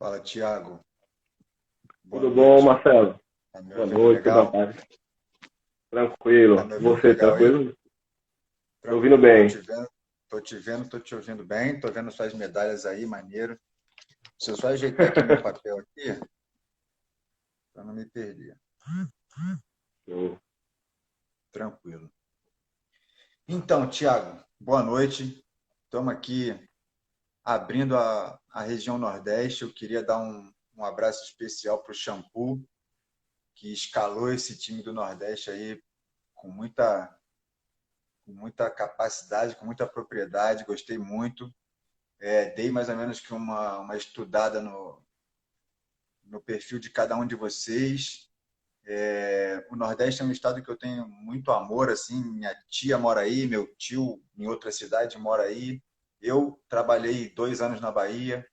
Fala, Thiago. Boa Tudo bom, noite. Marcelo? Tá me Boa ouvindo noite, tudo à legal? paz. Tá Tranquilo. me ouvindo Você, legal aí? tranquilo? Tô ouvindo Tranquilo, bem. tô te ouvindo bem, tô vendo suas medalhas aí, maneiro. Deixa eu só ajeitar aqui meu papel aqui, para não me perder. Show. Tranquilo. Então, Thiago, boa noite. Estamos aqui abrindo a região Nordeste. Eu queria dar um abraço especial para o Shampoo, que escalou esse time do Nordeste aí com muita capacidade, com muita propriedade. Gostei muito. Dei mais ou menos que uma estudada no perfil de cada um de vocês. O Nordeste é um estado que eu tenho muito amor, assim, minha tia mora aí, meu tio em outra cidade mora aí. Eu trabalhei 2 anos na Bahia,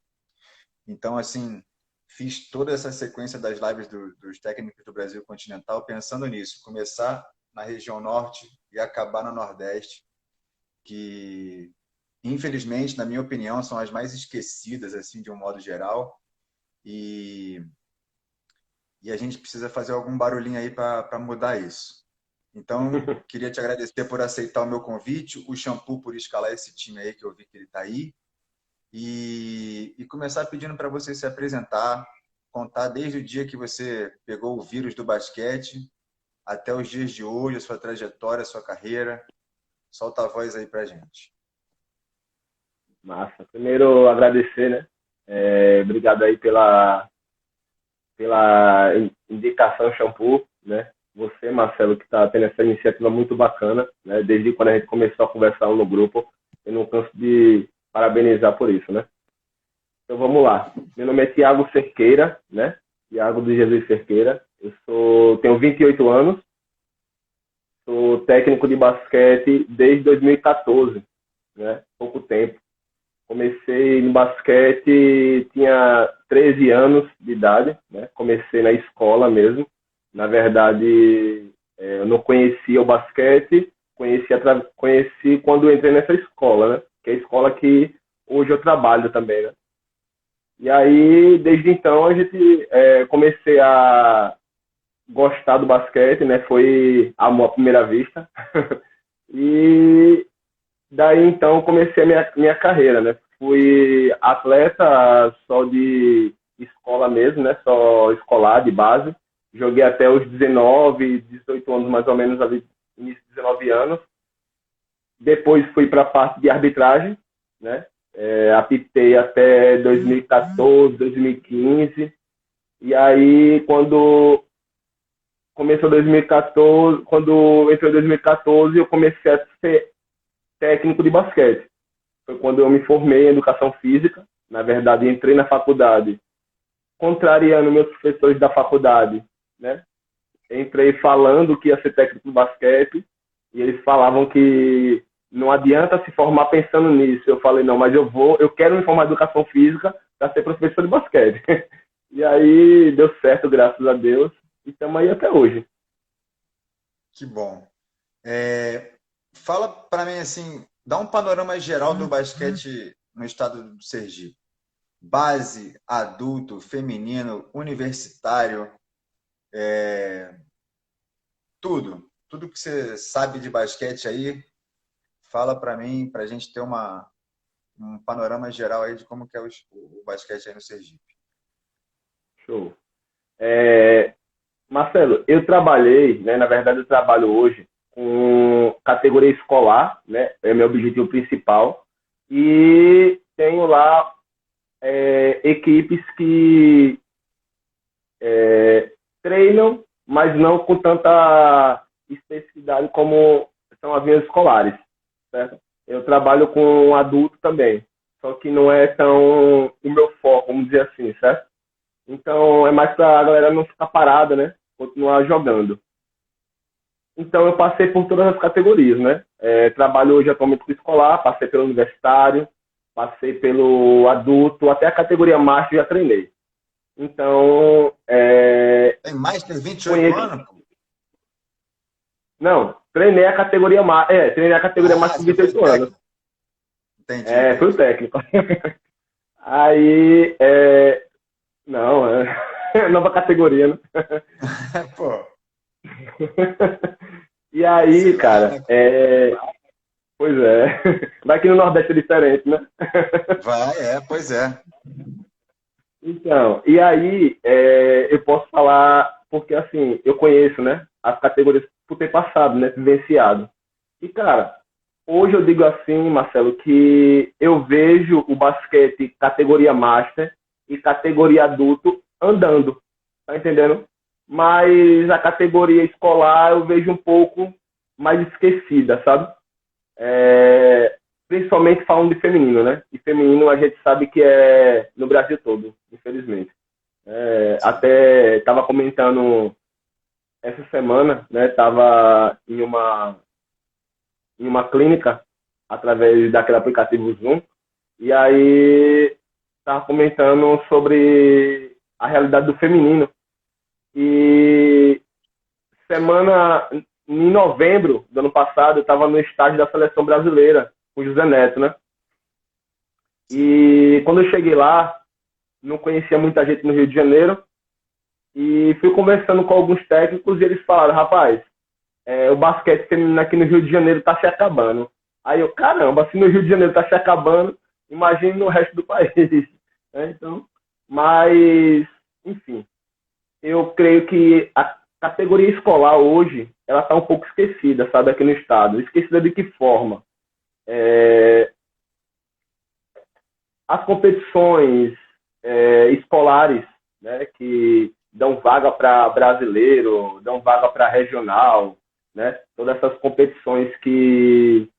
então, assim, fiz toda essa sequência das lives dos técnicos do Brasil continental pensando nisso, começar na região norte e acabar no Nordeste, que infelizmente, na minha opinião, são as mais esquecidas, assim, de um modo geral. E, e a gente precisa fazer algum barulhinho aí para mudar isso. Então, queria te agradecer por aceitar o meu convite, o Shampoo por escalar esse time aí, que eu vi que ele está aí, e começar pedindo para você se apresentar, contar desde o dia que você pegou o vírus do basquete até os dias de hoje, a sua trajetória, a sua carreira. Solta a voz aí para gente. Massa. Primeiro, agradecer, né? Obrigado aí pela indicação shampoo, né? Você, Marcelo, que está tendo essa iniciativa muito bacana, né? Desde quando a gente começou a conversar no grupo, eu não canso de parabenizar por isso, né? Então vamos lá. Meu nome é Tiago Cerqueira, né? Tiago de Jesus Cerqueira. Tenho 28 anos, sou técnico de basquete desde 2014, né? Pouco tempo. Comecei no basquete, tinha 13 anos de idade, né? Comecei na escola mesmo. Na verdade, eu não conhecia o basquete, conheci quando entrei nessa escola, né? Que é a escola que hoje eu trabalho também, né? E aí, desde então, comecei a gostar do basquete, né? Foi amor à primeira vista. E daí então comecei a minha carreira, né? Fui atleta só de escola mesmo, né? Só escolar, de base. Joguei até os 19, 18 anos mais ou menos, ali, início de 19 anos. Depois fui para a parte de arbitragem, né? Apitei até 2014, 2015. E aí, quando começou 2014, quando entrou em 2014, eu comecei a ser técnico de basquete. Foi quando eu me formei em educação física. Na verdade, entrei na faculdade, contrariando meus professores da faculdade, né? Entrei falando que ia ser técnico de basquete e eles falavam que não adianta se formar pensando nisso. Eu falei, não, mas eu quero me formar em educação física para ser professor de basquete. E aí deu certo, graças a Deus, e estamos aí até hoje. Que bom. Fala para mim assim, dá um panorama geral do basquete no estado do Sergipe. Base, adulto, feminino, universitário, tudo que você sabe de basquete aí, fala para mim, para a gente ter um panorama geral aí de como que é o basquete aí no Sergipe. Show. É, Marcelo, eu trabalhei, né, na verdade eu trabalho hoje com categoria escolar, né, é meu objetivo principal, e tenho lá equipes que treinam, mas não com tanta especificidade como são as minhas escolares, certo? Eu trabalho com adulto também, só que não é tão o meu foco, vamos dizer assim, certo? Então é mais para a galera não ficar parada, né? Continuar jogando. Então eu passei por todas as categorias, né? Trabalho hoje atualmente com escolar, passei pelo universitário, passei pelo adulto, até a categoria master já treinei. Então, Tem mais de 28 conheço. anos, pô? Não, treinei a categoria master. Treinei a categoria Ah, master com você foi 28 anos. técnico. Entendi, Fui o entendi. técnico. Aí, Não, é nova categoria, né? Pô, E aí, sei lá, cara, né? pois é. Vai que no Nordeste é diferente, né? Vai, pois é. Então, e aí eu posso falar, porque assim, eu conheço, né, as categorias por ter passado, né, vivenciado. E, cara, hoje eu digo assim, Marcelo, que eu vejo o basquete categoria Master e categoria adulto andando, tá entendendo? Mas a categoria escolar eu vejo um pouco mais esquecida, sabe? É, principalmente falando de feminino, né? E feminino a gente sabe que é no Brasil todo, infelizmente. Sim. Até estava comentando essa semana, né? Estava em uma clínica através daquele aplicativo Zoom e aí estava comentando sobre a realidade do feminino e semana em novembro do ano passado eu estava no estágio da seleção brasileira com o José Neto, né? Sim. E quando eu cheguei lá, não conhecia muita gente no Rio de Janeiro e fui conversando com alguns técnicos e eles falaram, rapaz, o basquete feminino aqui no Rio de Janeiro está se acabando. Aí eu, caramba, se no Rio de Janeiro está se acabando, imagine no resto do país. Então, mas, enfim, eu creio que a categoria escolar hoje, ela está um pouco esquecida, sabe, aqui no estado. Esquecida de que forma? As competições escolares, né, que dão vaga para brasileiro, dão vaga para regional, né, todas essas competições que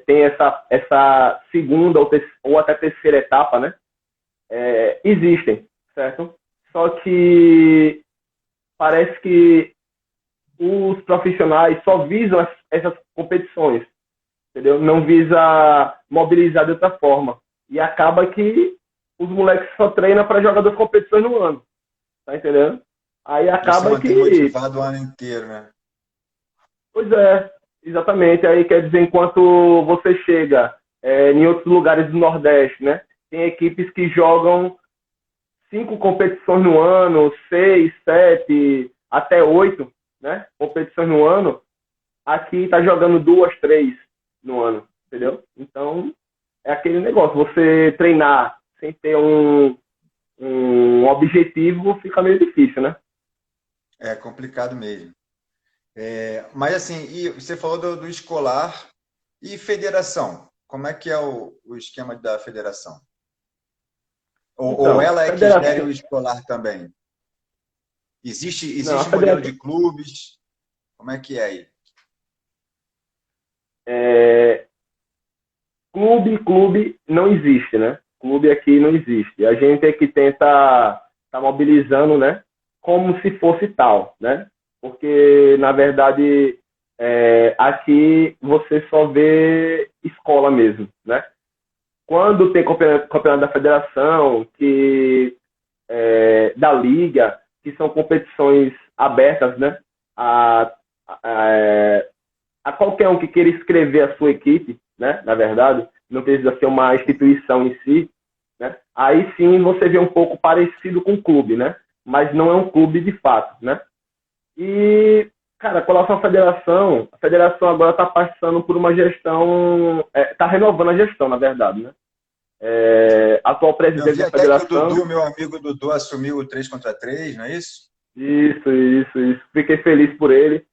tem essa segunda ou até terceira etapa, né, existem, certo? Só que parece que os profissionais só visam essas competições, entendeu? Não visa mobilizar de outra forma. E acaba que os moleques só treinam para jogar 2 competições no ano, tá entendendo? Aí Não se acaba mantém que, motivado o ano inteiro, né? pois é, exatamente. Aí quer dizer, enquanto você chega em outros lugares do Nordeste, né? Tem equipes que jogam 5 competições no ano, 6, 7, até 8, né? Competições no ano. Aqui tá jogando 2, 3 no ano, entendeu? Então, é aquele negócio, você treinar sem ter um objetivo fica meio difícil, né? É complicado mesmo. Mas assim, e você falou do escolar e federação. Como é que é o esquema da federação? Ou Então, ela é que gere o federação. escolar também? Existe, Não, existe a um modelo federação. de clubes? Como é que é aí? É, clube não existe, né? Clube aqui não existe. A gente é que tenta tá mobilizando, né? Como se fosse tal, né? Porque, na verdade, aqui você só vê escola mesmo, né? Quando tem campeonato da federação, da liga, que são competições abertas, né? A, a, a qualquer um que queira escrever a sua equipe, né? Na verdade, não precisa ser uma instituição em si, né? Aí sim você vê um pouco parecido com o clube, né? Mas não é um clube de fato, né? E, cara, com relação à federação, a federação agora está passando por uma gestão, está renovando a gestão, na verdade, né? Atual Eu presidente vi da até que o federação. Dudu, meu amigo Dudu, assumiu o 3 contra 3, não é isso? Isso. Fiquei feliz por ele.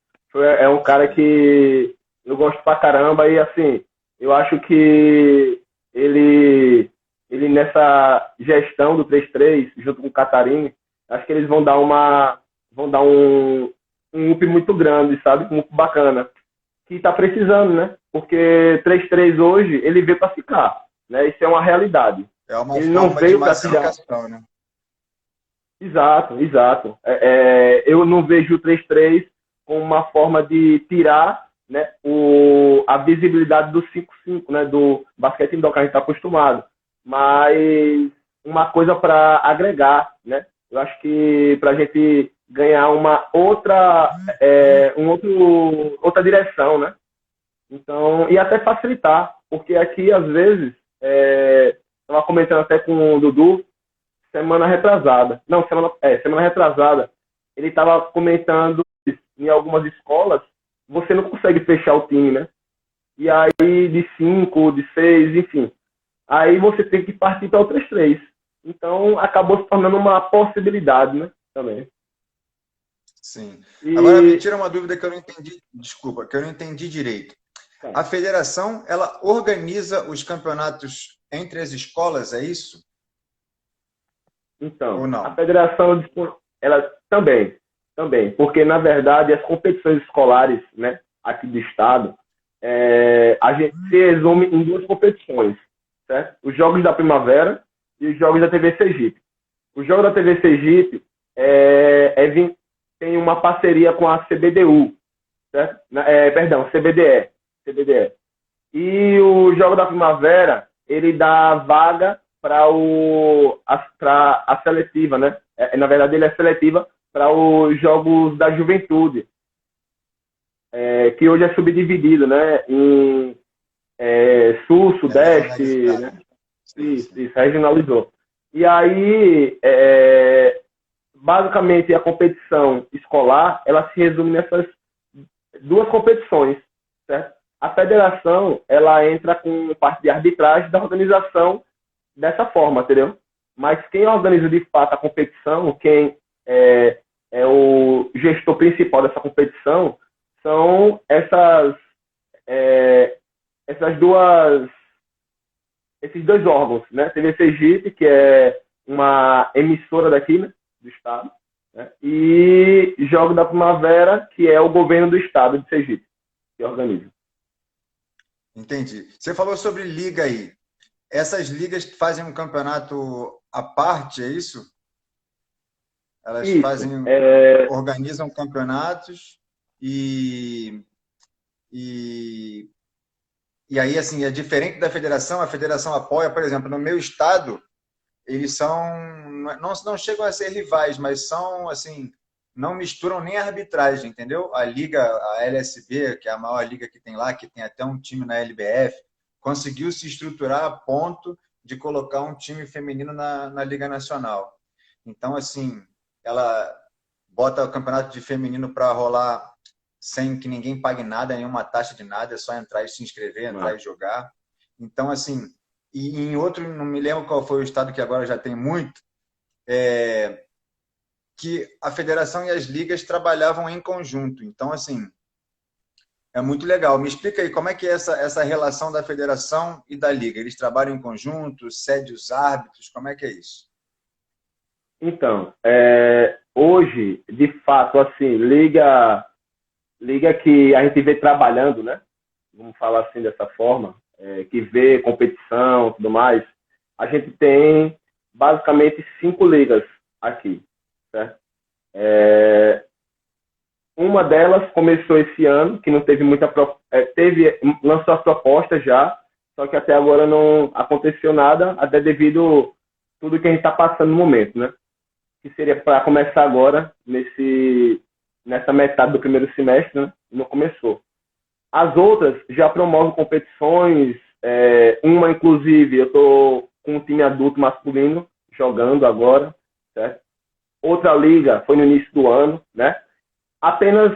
É um cara Sim. que eu gosto pra caramba e assim, eu acho que ele ele nessa gestão do 3-3 junto com o Catarini, acho que eles vão dar um up muito grande, sabe? Muito bacana. Que tá precisando, né? Porque 3-3 hoje, ele veio para ficar, né? Isso é uma realidade. É uma Ele não forma de veio para tirar. massificação, né? Exato. Eu não vejo o 3-3 como uma forma de tirar, né, a visibilidade do 5-5, né, do basquete indoor que a gente está acostumado. Mas uma coisa para agregar, né? Eu acho que para a gente ganhar uma outra direção, né? Então, e até facilitar, porque aqui às vezes, estava comentando até com o Dudu, semana retrasada. Não, semana retrasada. Ele estava comentando em algumas escolas, você não consegue fechar o time, né? E aí, de 5, de 6, enfim. Aí você tem que partir para outras 3. Então, acabou se tornando uma possibilidade, né? Também. Sim. Agora, me E, tira uma dúvida que eu não entendi, desculpa, que eu não entendi direito. tá, A federação, ela organiza os campeonatos entre as escolas, é isso? Ou então, a não? federação, ela também, porque, na verdade, as competições escolares, né, aqui do estado, a gente se resume em 2 competições, certo? Os Jogos da Primavera e os Jogos da TV Sergipe. O jogo da TV Sergipe tem uma parceria com a CBDU, certo? Perdão, CBDE. E o Jogo da Primavera, ele dá vaga para a seletiva, né? Na verdade, ele é seletiva para os Jogos da Juventude, que hoje é subdividido, né? Em Sul, Sudeste, Regionalizado. né? Sim, sim. Isso, regionalizou. E aí, basicamente, a competição escolar, ela se resume nessas 2 competições, certo? A federação, ela entra com parte de arbitragem da organização dessa forma, entendeu? Mas quem organiza de fato a competição, quem é o gestor principal dessa competição, são essas duas esses 2 órgãos, né? TV Sergipe, que é uma emissora daqui, né, do estado, né? E Jogo da Primavera, que é o governo do estado de Sergipe, que organiza. Entendi. Você falou sobre liga aí. Essas ligas fazem um campeonato à parte, é isso? Elas Isso. fazem, organizam campeonatos e, e, e aí, assim, é diferente da federação. A federação apoia, por exemplo, no meu estado, eles não chegam a ser rivais, mas são, assim, não misturam nem a arbitragem, entendeu? A liga, a LSB, que é a maior liga que tem lá, que tem até um time na LBF, conseguiu se estruturar a ponto de colocar um time feminino na Liga Nacional. Então, assim, ela bota o campeonato de feminino para rolar sem que ninguém pague nada, nenhuma taxa de nada, é só entrar e se inscrever, entrar e Mas, jogar. Então, assim, e em outro, não me lembro qual foi o estado que agora já tem muito, que a federação e as ligas trabalhavam em conjunto. Então, assim, é muito legal. Me explica aí como é que é essa relação da federação e da liga. Eles trabalham em conjunto, cede os árbitros, como é que é isso? então, hoje, de fato, assim, liga que a gente vê trabalhando, né? Vamos falar assim dessa forma, que vê competição e tudo mais. A gente tem basicamente 5 ligas aqui, certo? Uma delas começou esse ano, que não teve muita. Lançou a proposta já, só que até agora não aconteceu nada, até devido tudo que a gente está passando no momento, né? Que seria para começar agora, nessa metade do primeiro semestre, né? Não começou. As outras já promovem competições, uma, inclusive, eu estou com um time adulto masculino jogando agora, certo? Outra liga foi no início do ano, né? Apenas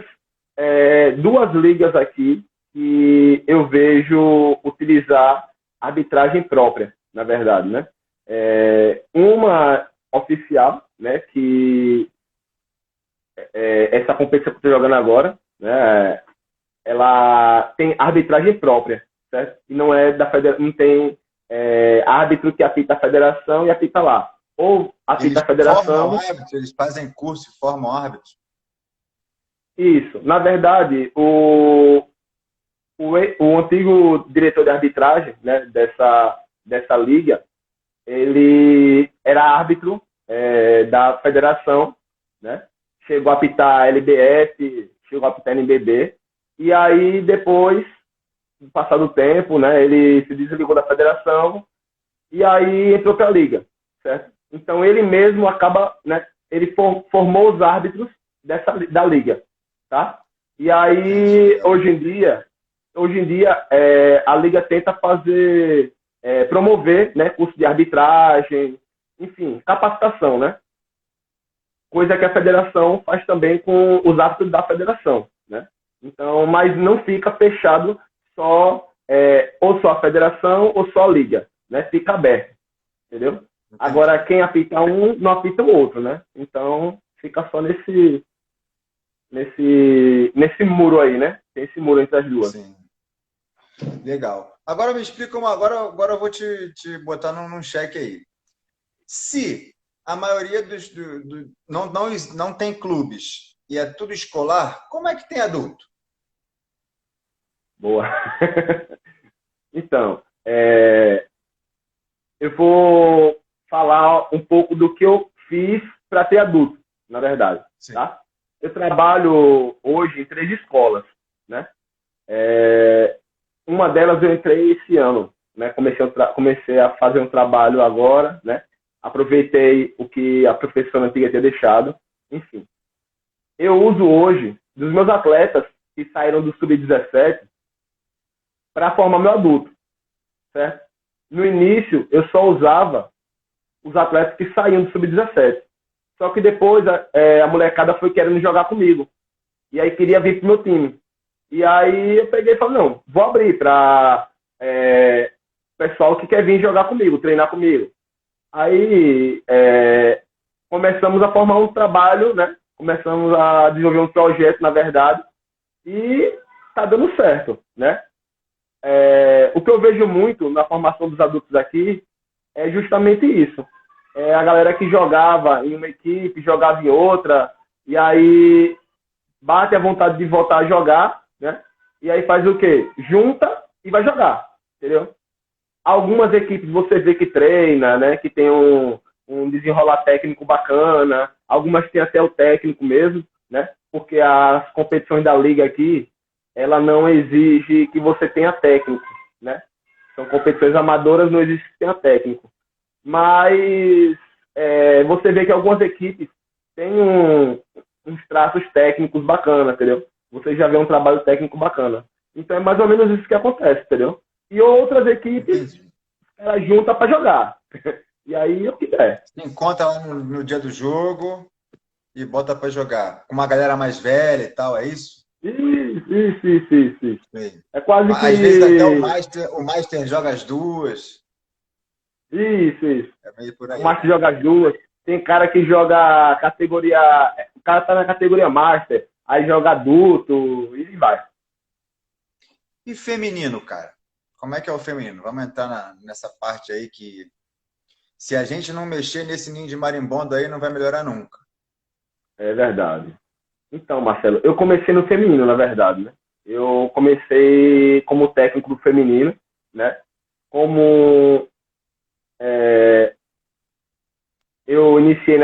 2 ligas aqui que eu vejo utilizar arbitragem própria, na verdade, né? Uma oficial, né? Que essa competição que eu estou jogando agora, né? Ela tem arbitragem própria, certo? E não é da federação, não tem árbitro que apita a federação e apita lá. Ou apita Eles a formam federação. árbitros, eles fazem curso e formam árbitros. Isso. Na verdade, o antigo diretor de arbitragem, né, dessa liga, ele era árbitro da federação, né? Chegou a apitar LBF, chegou a apitar NBB, e aí depois, passado o tempo, né, ele se desligou da federação e aí entrou para a liga, certo? Então ele mesmo acaba, né, ele formou os árbitros da liga, tá? E Entendi, aí legal. hoje em dia a liga tenta fazer promover, né, curso de arbitragem, enfim, capacitação, né? Coisa que a federação faz também com os árbitros da federação, né? Então, mas não fica fechado só, ou só a federação ou só a liga, né? Fica aberto, entendeu? Entendi. Agora, quem apita um, não apita o outro, né? Então, fica só nesse muro aí, né? Tem esse muro entre as duas. Sim. Legal. Agora me explica uma. Agora eu vou te botar num cheque aí. Se a maioria não tem clubes e é tudo escolar, como é que tem adulto? Boa. Então, eu vou falar um pouco do que eu fiz para ter adulto, na verdade, Sim. tá? Eu trabalho hoje em 3 escolas, né? Uma delas eu entrei esse ano, né? Comecei a fazer um trabalho agora, né? Aproveitei o que a professora antiga tinha deixado, enfim. Eu uso hoje, dos meus atletas que saíram do Sub-17, para formar meu adulto, certo? No início, eu só usava os atletas que saíam do Sub-17. Só que depois a molecada foi querendo jogar comigo. E aí queria vir pro meu time. E aí eu peguei e falei, não, vou abrir para pessoal que quer vir jogar comigo, treinar comigo. Aí começamos a formar um trabalho, né? Começamos a desenvolver um projeto, na verdade, e tá dando certo, né? O que eu vejo muito na formação dos adultos aqui é justamente isso. A galera que jogava em uma equipe, jogava em outra, e aí bate a vontade de voltar a jogar, né? E aí faz o quê? Junta e vai jogar, entendeu? Algumas equipes você vê que treina, né? Que tem um desenrolar técnico bacana, algumas têm até o técnico mesmo, né? Porque as competições da liga aqui, ela não exige que você tenha técnico, né? São competições amadoras, não exige que tenha técnico. Mas você vê que algumas equipes têm uns traços técnicos bacanas, entendeu? Você já vê um trabalho técnico bacana. Então é mais ou menos isso que acontece, entendeu? E outras equipes, Entendi. elas juntam para jogar. E aí é o que der. Se encontra lá no dia do jogo e bota para jogar. Com uma galera mais velha e tal, é isso? Isso. Sim. É quase Às vezes até que. o Master joga as duas. Isso. É meio por O aí, Master né? joga as duas. Tem cara que joga categoria. O cara tá na categoria Master, aí joga adulto e vai. E feminino, cara? Como é que é o feminino? Vamos entrar nessa parte aí que se a gente não mexer nesse ninho de marimbondo aí, não vai melhorar nunca. É verdade. Então, Marcelo, eu comecei no feminino, na verdade, né? Eu comecei como técnico do feminino, né? Como eu iniciei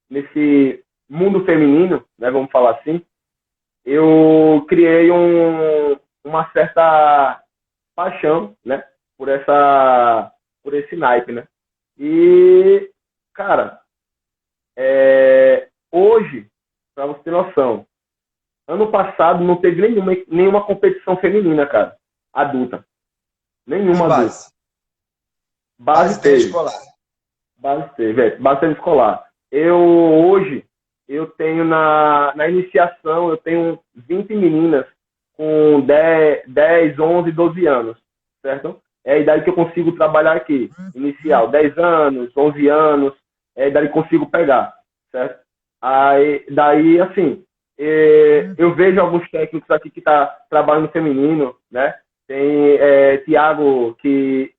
nesse mundo feminino, né? Vamos falar assim, eu criei uma certa paixão, né? Por esse naipe, né? E, cara, hoje, para você ter noção, ano passado não teve nenhuma competição feminina, cara, adulta. E Nenhuma adulta. base? Base Base tem teve. escolar. Base teve, base teve escolar. Hoje, eu tenho na iniciação, eu tenho 20 meninas com 10 11 12 anos, certo? É a idade que eu consigo trabalhar aqui. Inicial, 10 anos, 11 anos, é a idade que eu consigo pegar, certo? Aí, daí, assim, eu vejo alguns técnicos aqui que tá trabalhando feminino, né? Tem Tiago, que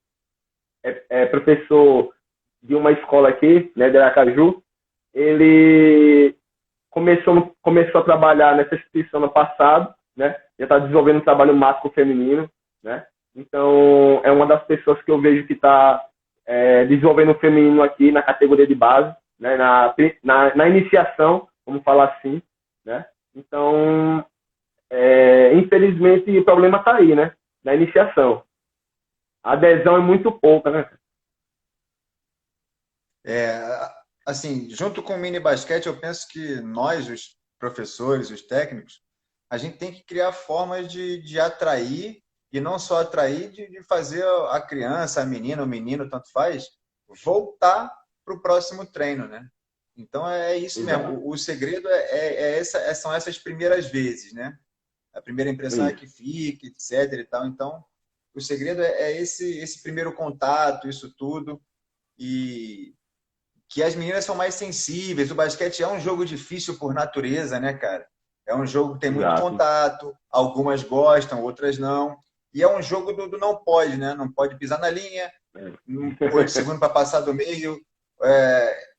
é professor de uma escola aqui, né, de Aracaju. Ele começou a trabalhar nessa instituição no passado, né? Já está desenvolvendo um trabalho mágico feminino, né? Então, é uma das pessoas que eu vejo que está desenvolvendo o feminino aqui na categoria de base, né? Na iniciação, vamos falar assim, né? Então, infelizmente, o problema está aí, né? Na iniciação. A adesão é muito pouca, né? É, assim, junto com o mini basquete, eu penso que nós, os professores, os técnicos, a gente tem que criar formas de atrair, e não só atrair, de fazer a criança, a menina, o menino, tanto faz, voltar o próximo treino, né? Então é isso mesmo. O segredo são essas primeiras vezes, né? A primeira impressão é Isso. que fica, etc. e tal. Então, o segredo é esse primeiro contato, isso tudo. E que as meninas são mais sensíveis. O basquete é um jogo difícil por natureza, né, cara? É um jogo que tem muito Exato. contato, algumas gostam, outras não. E é um jogo do não pode, né? Não pode pisar na linha, É. 8 segundos para passar do meio.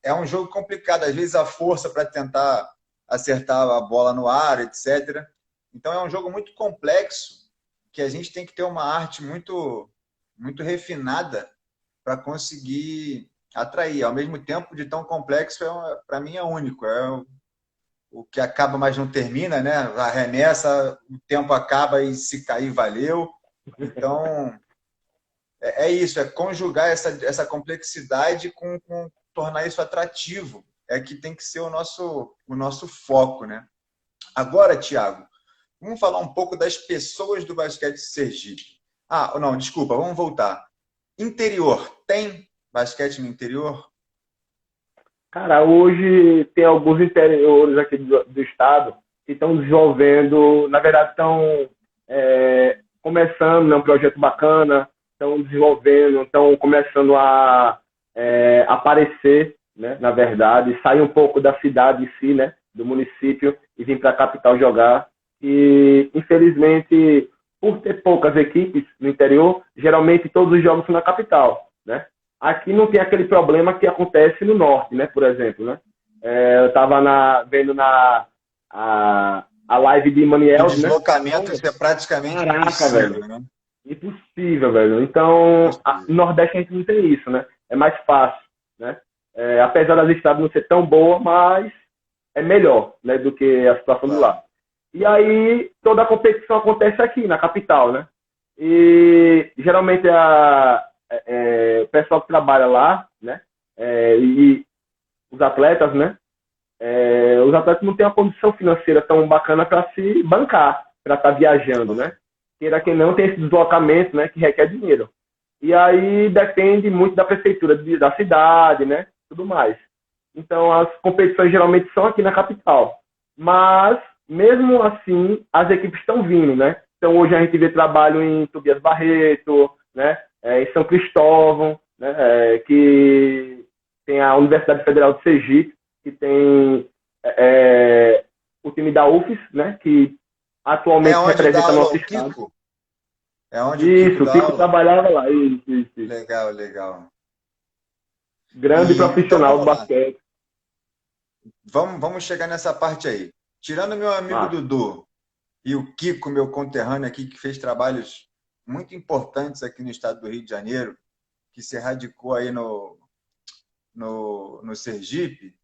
É um jogo complicado. Às vezes a força para tentar acertar a bola no ar, etc. Então é um jogo muito complexo que a gente tem que ter uma arte muito refinada para conseguir atrair. Ao mesmo tempo, de tão complexo, para mim é único. O que acaba, mas não termina, né? Arremessa, o tempo acaba e se cair, valeu. Então, é isso, é conjugar essa complexidade com tornar isso atrativo. É que tem que ser o nosso foco, né? Agora, Thiago, vamos falar um pouco das pessoas do basquete Sergipe. Ah, não, desculpa, vamos voltar. Interior, tem basquete no interior? Cara, hoje tem alguns interiores aqui do estado que estão desenvolvendo, na verdade estão começando, né, um projeto bacana, estão desenvolvendo, estão começando a aparecer, né, na verdade, sair um pouco da cidade em si, né, do município e vir para a capital jogar. E, infelizmente, por ter poucas equipes no interior, geralmente todos os jogos são na capital, né? Aqui não tem aquele problema que acontece no norte, né? Por exemplo, né? Eu estava vendo a live de O Maniel, né? deslocamento Então, isso é praticamente caraca, velho. impossível, né? Impossível, velho. Então, no Impossível. Nordeste a gente não tem isso, né? É mais fácil, né? Apesar das estradas não ser tão boa, mas é melhor, né? Do que a situação do Claro. lá. E aí, toda a competição acontece aqui, na capital, né? E geralmente o pessoal que trabalha lá, né? E os atletas, né? Os atletas não têm uma condição financeira tão bacana para se bancar, para estar viajando, né? Queira que não, tem esse deslocamento, né? Que requer dinheiro. E aí depende muito da prefeitura da cidade, né? Tudo mais. Então, as competições geralmente são aqui na capital. Mas, mesmo assim, as equipes estão vindo, né? Então, hoje a gente vê trabalho em Tobias Barreto, né? Em São Cristóvão, né? Que tem a Universidade Federal de Sergipe, que tem o time da UFES, né? Que É atualmente onde dá representa aula nosso o estado. Kiko? É onde o Kiko Isso, o dá Kiko aula? trabalhava lá. Isso. Legal, legal. Grande Então profissional do vamos lá. basquete. Vamos chegar nessa parte aí. Tirando meu amigo Massa. Dudu e o Kiko, meu conterrâneo aqui, que fez trabalhos muito importantes aqui no estado do Rio de Janeiro, que se radicou aí no Sergipe,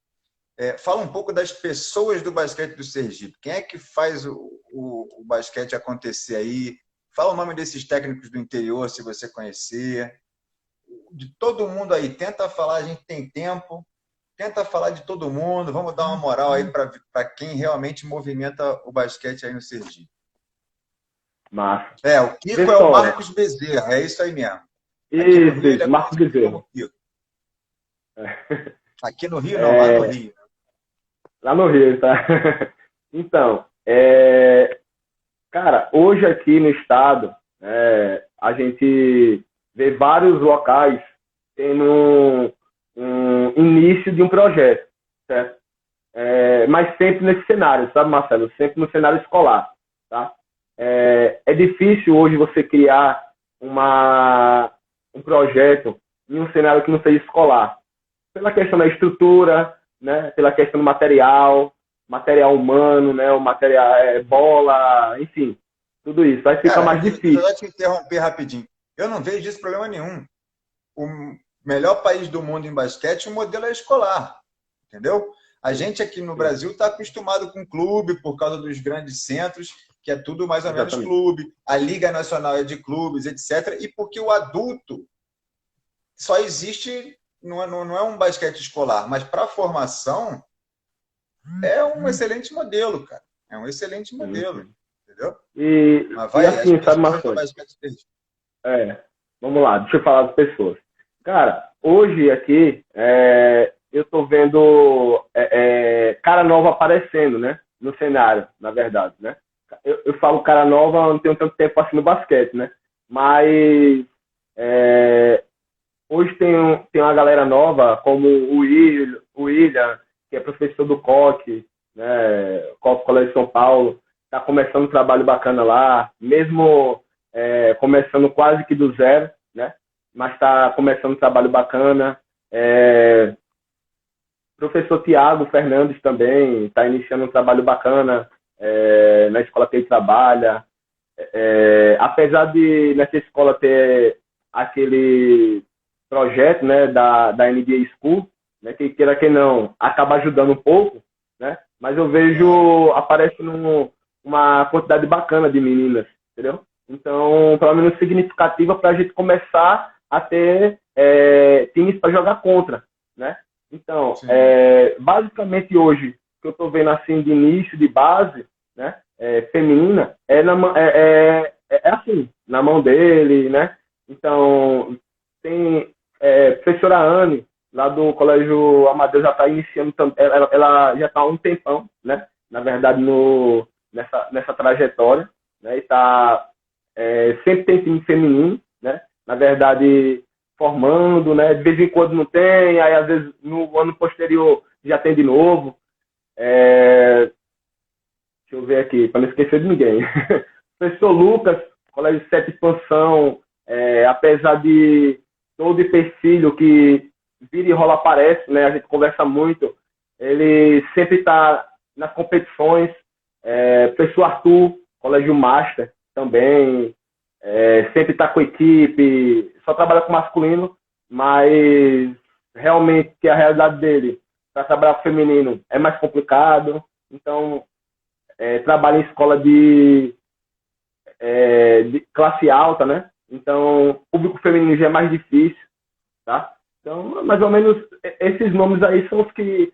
fala um pouco das pessoas do basquete do Sergipe. Quem é que faz o basquete acontecer aí? Fala o nome desses técnicos do interior, se você conhecer. De todo mundo aí, tenta falar, a gente tem tempo, tenta falar de todo mundo, vamos dar uma moral aí para quem realmente movimenta o basquete aí no Sergipe. Massa. O Kiko Vê é o só. Marcos Bezerra, é isso aí mesmo. Aqui no Rio ele Isso, é Marcos conhecido Bezerra. como Kiko. Aqui no Rio não, lá no É, Rio. lá no Rio, tá? Então, cara, hoje aqui no estado, a gente vê vários locais tendo um início de um projeto, certo? Mas sempre nesse cenário, sabe, Marcelo? Sempre no cenário escolar, tá? É difícil hoje você criar um projeto em um cenário que não seja escolar. Pela questão da estrutura, né? Pela questão do material humano, né? O material, bola, enfim, tudo isso. Aí fica Cara, mais deixa eu difícil. só te interromper rapidinho. Eu não vejo isso problema nenhum. O melhor país do mundo em basquete, o modelo é escolar, entendeu? A Sim, gente aqui no sim, Brasil está acostumado com clube por causa dos grandes centros, que é tudo mais ou menos exatamente. clube. A Liga Nacional é de clubes, etc. E porque o adulto só existe, não é um basquete escolar, mas para a formação é um excelente modelo, cara. É um excelente Sim, modelo, sim. entendeu? E, Mas e vai aí, as assim, sabe, pessoas do Marcelo? basquete. Vamos lá, deixa eu falar das pessoas. Cara, hoje aqui, eu estou vendo cara nova aparecendo, né? No cenário, na verdade, né? Eu falo cara nova, não tenho tanto tempo assim no basquete, né? Mas hoje tem uma galera nova, como o William, que é professor do COC, né? COC Colégio de São Paulo, está começando um trabalho bacana lá, mesmo começando quase que do zero, né? Mas está começando um trabalho bacana. Professor Tiago Fernandes também está iniciando um trabalho bacana na escola que ele trabalha. Apesar de nessa escola ter aquele projeto, né, da NBA School, né, que queira que não, acaba ajudando um pouco, né, mas eu vejo aparecendo uma quantidade bacana de meninas, entendeu? Então, pelo menos significativa para a gente começar a ter times para jogar contra, né? Então, basicamente hoje, o que eu estou vendo assim de início, de base, né, feminina, é assim, na mão dele, né? Então, tem professora Anne, lá do Colégio Amadeu, já está iniciando, ela já está há um tempão, né? Na verdade, nessa trajetória, né? E sempre tem time feminino, né? Na verdade, formando, né? De vez em quando não tem, aí às vezes no ano posterior já tem de novo. Deixa eu ver aqui, para não esquecer de ninguém. Professor Lucas, Colégio de Sete Expansão, apesar de todo empecilho que vira e rola aparece, né? A gente conversa muito, ele sempre está nas competições. Professor Arthur, Colégio Master, também, sempre está com a equipe, só trabalha com masculino, mas realmente que a realidade dele para trabalhar com feminino é mais complicado, então trabalha em escola de classe alta, né? Então, público feminino já é mais difícil, tá? Então, mais ou menos, esses nomes aí são os que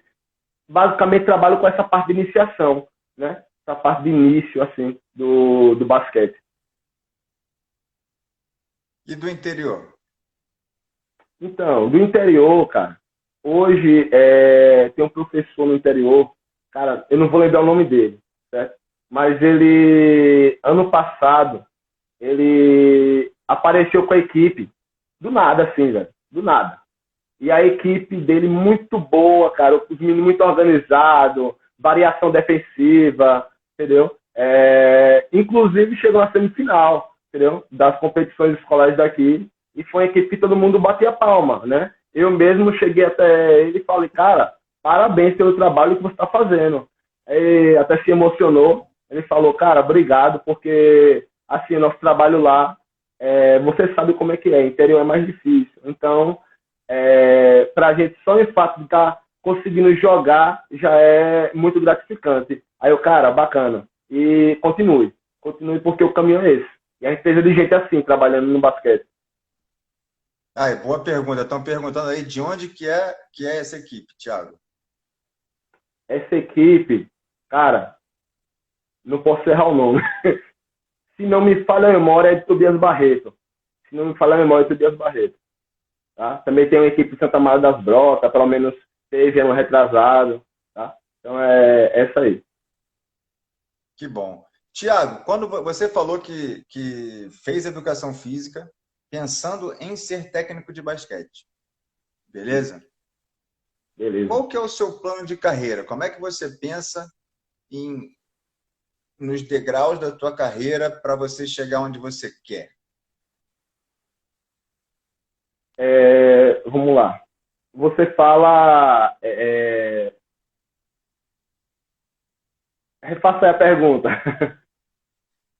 basicamente trabalham com essa parte de iniciação, né? Essa parte de início, assim, do basquete. E do interior? Então, do interior, cara, hoje tem um professor no interior, cara, eu não vou lembrar o nome dele, certo? Mas ele, ano passado, ele apareceu com a equipe, do nada, assim, velho, do nada. E a equipe dele muito boa, cara, os meninos muito organizados, variação defensiva, entendeu? Inclusive chegou na semifinal, entendeu? Das competições escolares daqui, e foi uma equipe que todo mundo batia palma, né? Eu mesmo cheguei até ele e falei, cara, parabéns pelo trabalho que você está fazendo. Ele até se emocionou, ele falou, cara, obrigado, porque assim, nosso trabalho lá, você sabe como é que é, interior é mais difícil. Então, para a gente, só o fato de estar conseguindo jogar já é muito gratificante. Aí eu, cara, bacana. E continue porque o caminho é esse. E a gente precisa de gente assim, trabalhando no basquete. Boa pergunta. Estão perguntando aí de onde que é essa equipe, Thiago? Essa equipe, cara, não posso errar o nome. Se não me falha a memória, é de Tobias Barreto. Se não me falha a memória, é de Tobias Barreto. Tá? Também tem uma equipe de Santa Maria das Brotas, pelo menos teve ano retrasado. Tá? Então é essa aí. Que bom. Tiago, quando você falou que fez educação física pensando em ser técnico de basquete, beleza? Beleza. Qual que é o seu plano de carreira? Como é que você pensa nos degraus da tua carreira para você chegar onde você quer? Vamos lá. Você fala... Refaça aí a pergunta.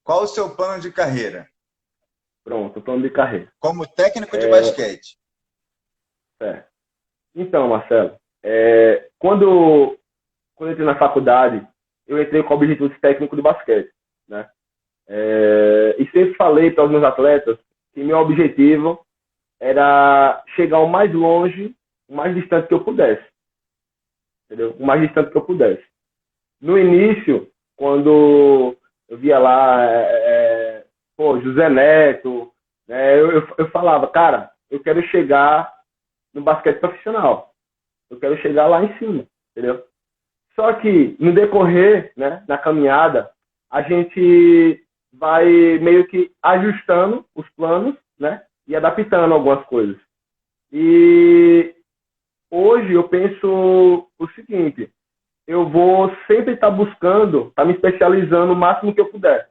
Qual o seu plano de carreira? Pronto, plano de carreira. Como técnico de basquete. Certo. Então, Marcelo, quando eu entrei na faculdade, eu entrei com o objetivo de técnico de basquete, né? E sempre falei para os meus atletas que meu objetivo era chegar o mais longe, o mais distante que eu pudesse. Entendeu? O mais distante que eu pudesse. No início, quando eu via lá, José Neto, né, eu falava, cara, eu quero chegar no basquete profissional. Eu quero chegar lá em cima, entendeu? Só que no decorrer, né, na caminhada, a gente vai meio que ajustando os planos, né, e adaptando algumas coisas. E hoje eu penso o seguinte: eu vou sempre estar buscando, estar me especializando o máximo que eu puder.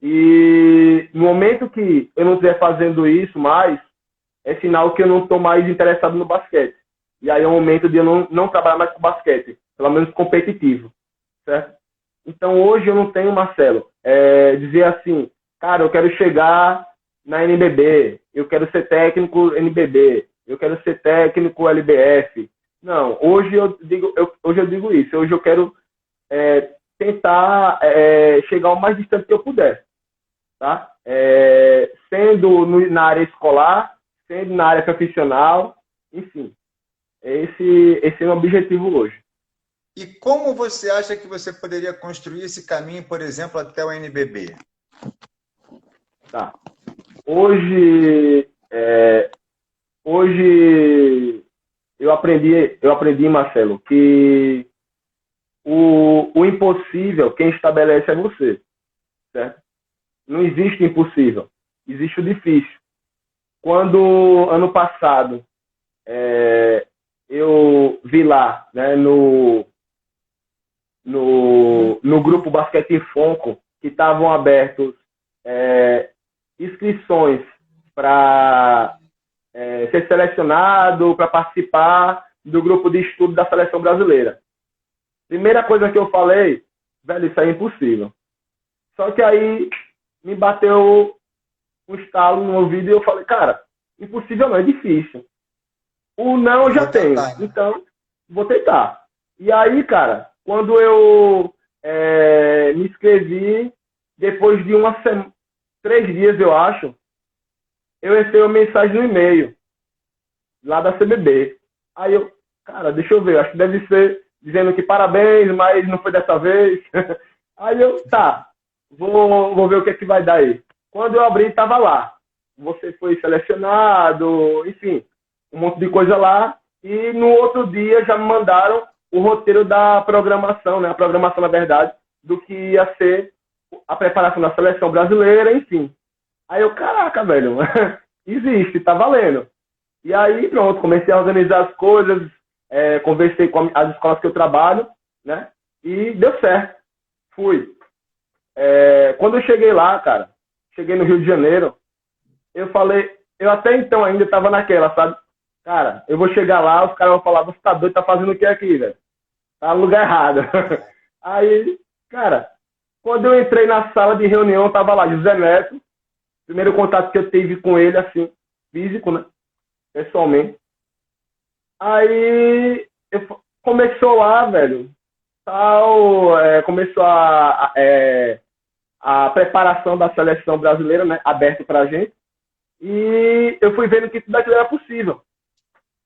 E no momento que eu não estiver fazendo isso mais, é sinal que eu não estou mais interessado no basquete. E aí é o momento de eu não trabalhar mais com basquete, pelo menos competitivo, certo? Então hoje eu não tenho, Marcelo, dizer assim, cara, eu quero chegar na NBB, eu quero ser técnico NBB, eu quero ser técnico LBF. Não, hoje eu digo isso, hoje eu quero tentar chegar o mais distante que eu puder, tá? Sendo na área escolar, sendo na área profissional, enfim. Esse é o objetivo hoje. E como você acha que você poderia construir esse caminho, por exemplo, até o NBB? Tá. Hoje, hoje eu aprendi, Marcelo, que o impossível, quem estabelece é você, certo? Não existe impossível, existe o difícil. Quando, ano passado, eu vi lá, né, no grupo Basquete em Fonco, que estavam abertos inscrições para ser selecionado, para participar do grupo de estudo da seleção brasileira. Primeira coisa que eu falei, velho, isso aí é impossível. Só que aí me bateu um estalo no ouvido e eu falei, cara, impossível não, é difícil. O não eu já tenho, Tentar, né? então vou tentar. E aí, cara, quando eu me inscrevi, depois de 3 dias, eu acho, eu recebi uma mensagem no e-mail, lá da CBB. Aí eu, cara, deixa eu ver, acho que deve ser dizendo que parabéns, mas não foi dessa vez. Aí eu, tá, vou ver o que é que vai dar aí. Quando eu abri, tava lá. Você foi selecionado, enfim, um monte de coisa lá. E no outro dia já me mandaram o roteiro da programação, né? A programação, na verdade, do que ia ser a preparação da seleção brasileira, enfim. Aí eu, caraca, velho, existe, tá valendo. E aí, pronto, comecei a organizar as coisas, conversei com as escolas que eu trabalho, né? E deu certo. Fui. Quando eu cheguei lá, cara, cheguei no Rio de Janeiro, eu falei, eu até então ainda estava naquela, sabe? Cara, eu vou chegar lá, os caras vão falar, você tá doido, tá fazendo o que aqui, velho? Tá no lugar errado. Aí, cara, quando eu entrei na sala de reunião, tava lá José Neto, primeiro contato que eu tive com ele, assim, físico, né? Pessoalmente. Aí, começou lá, velho, tal, começou a preparação da seleção brasileira, né? Aberto pra gente. E eu fui vendo que tudo aquilo era possível.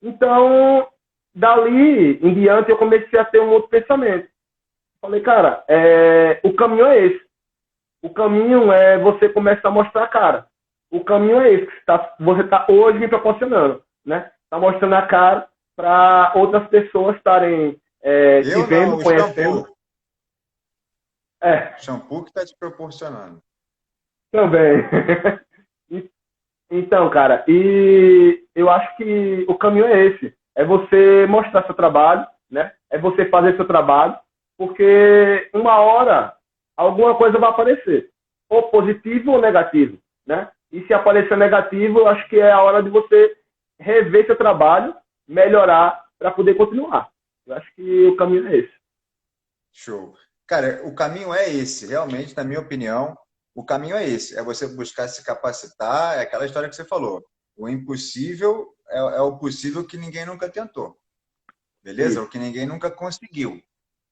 Então, dali em diante, eu comecei a ter um outro pensamento. Falei, cara, o caminho é esse. O caminho é você começar a mostrar a cara. O caminho é esse que você está hoje me proporcionando, né? Está mostrando a cara para outras pessoas estarem te Eu não, vendo, o conhecendo. shampoo. É, O shampoo que está te proporcionando. também. Então, cara, e eu acho que o caminho é esse. É você mostrar seu trabalho, né? É você fazer seu trabalho, porque uma hora alguma coisa vai aparecer, ou positivo ou negativo, né? E se aparecer negativo, eu acho que é a hora de você rever seu trabalho, melhorar para poder continuar. Eu acho que o caminho é esse. Show. Cara, o caminho é esse, realmente, na minha opinião, o caminho é esse. É você buscar se capacitar, é aquela história que você falou. O impossível é o possível que ninguém nunca tentou. Beleza? O Isso. que ninguém nunca conseguiu.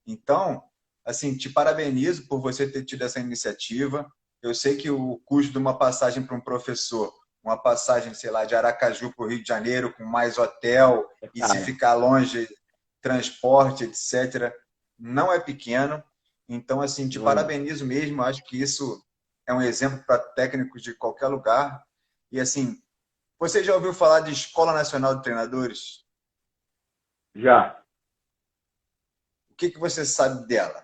Então, assim, te parabenizo por você ter tido essa iniciativa. Eu sei que o custo de uma passagem para um professor, uma passagem, sei lá, de Aracaju para o Rio de Janeiro, com mais hotel, e se Cara, ficar longe, transporte, etc., não é pequeno. Então, assim, te não é não. parabenizo mesmo. Acho que isso é um exemplo para técnicos de qualquer lugar. E, assim, Você já ouviu falar de Escola Nacional de Treinadores? Já. O que você sabe dela?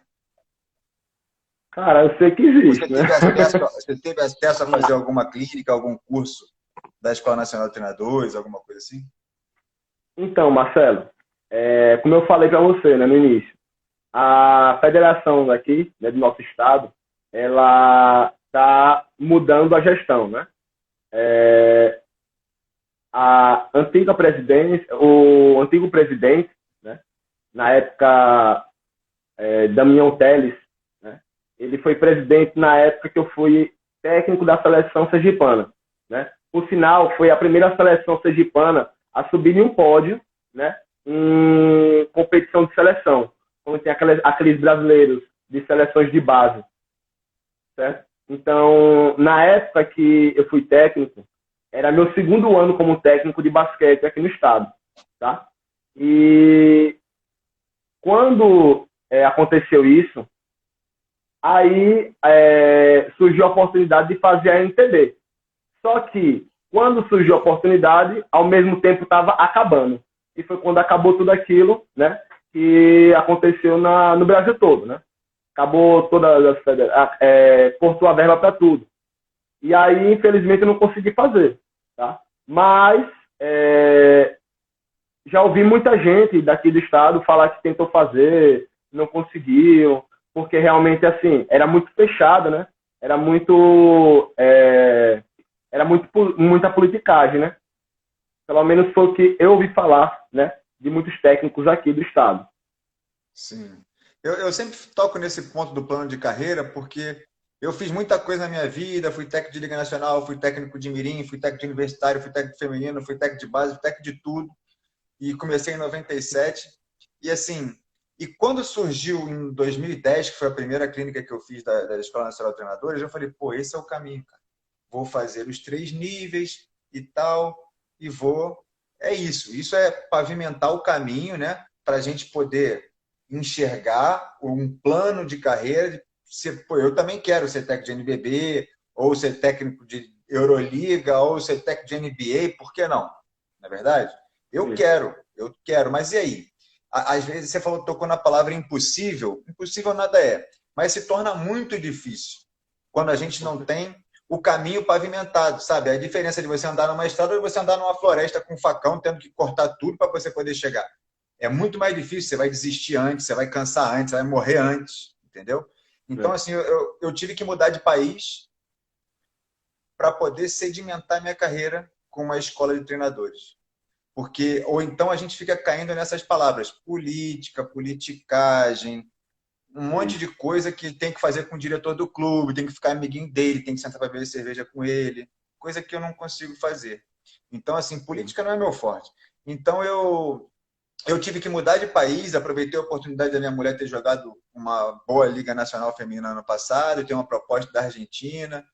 Cara, eu sei que Você existe, né? teve acesso, você teve acesso a fazer alguma clínica, algum curso da Escola Nacional de Treinadores, alguma coisa assim? Então, Marcelo, como eu falei para você, né, no início, a federação daqui, né, do nosso estado, ela está mudando a gestão, né? A antiga presidência, o antigo presidente, né, na época, Damião Teles, né, ele foi presidente na época que eu fui técnico da seleção sergipana, né? Por sinal, foi a primeira seleção sergipana a subir em um pódio, né, em competição de seleção, quando tem aqueles brasileiros de seleções de base, certo? Então, na época que eu fui técnico, era meu segundo ano como técnico de basquete aqui no estado, tá? E quando aconteceu isso, aí surgiu a oportunidade de fazer a NTB. Só que, quando surgiu a oportunidade, ao mesmo tempo estava acabando. E foi quando acabou tudo aquilo, né, que aconteceu no Brasil todo, né? Acabou cortou a verba para tudo. E aí, infelizmente, eu não consegui fazer, tá? Mas já ouvi muita gente daqui do estado falar que tentou fazer, não conseguiu, porque realmente, assim, era muito fechado, né? Era muito, muita politicagem, né? Pelo menos foi o que eu ouvi falar, né? De muitos técnicos aqui do estado. Sim. Eu sempre toco nesse ponto do plano de carreira porque eu fiz muita coisa na minha vida, fui técnico de Liga Nacional, fui técnico de mirim, fui técnico de universitário, fui técnico feminino, fui técnico de base, fui técnico de tudo. E comecei em 97. E assim, e quando surgiu em 2010, que foi a primeira clínica que eu fiz da Escola Nacional de Treinadores, eu falei, pô, esse é o caminho, cara. Vou fazer os 3 níveis e tal, e vou. É isso. Isso é pavimentar o caminho, né? Para a gente poder enxergar um plano de carreira. Pô, eu também quero ser técnico de NBB, ou ser técnico de Euroliga, ou ser técnico de NBA, por que não? Na é verdade? Eu quero, mas e aí? Às vezes você falou, tocou na palavra impossível. Impossível nada é, mas se torna muito difícil quando a gente não tem o caminho pavimentado, sabe? A diferença de você andar numa estrada ou você andar numa floresta com um facão, tendo que cortar tudo para você poder chegar. É muito mais difícil, você vai desistir antes, você vai cansar antes, você vai morrer antes, entendeu? Então, assim, eu tive que mudar de país para poder sedimentar minha carreira com uma escola de treinadores. Porque, ou então a gente fica caindo nessas palavras, política, politicagem, um monte de coisa que tem que fazer com o diretor do clube, tem que ficar amiguinho dele, tem que sentar para beber cerveja com ele, coisa que eu não consigo fazer. Então, assim, política não é meu forte. Então, eu tive que mudar de país, aproveitei a oportunidade da minha mulher ter jogado uma boa Liga Nacional Feminina ano passado, tem uma proposta da Argentina,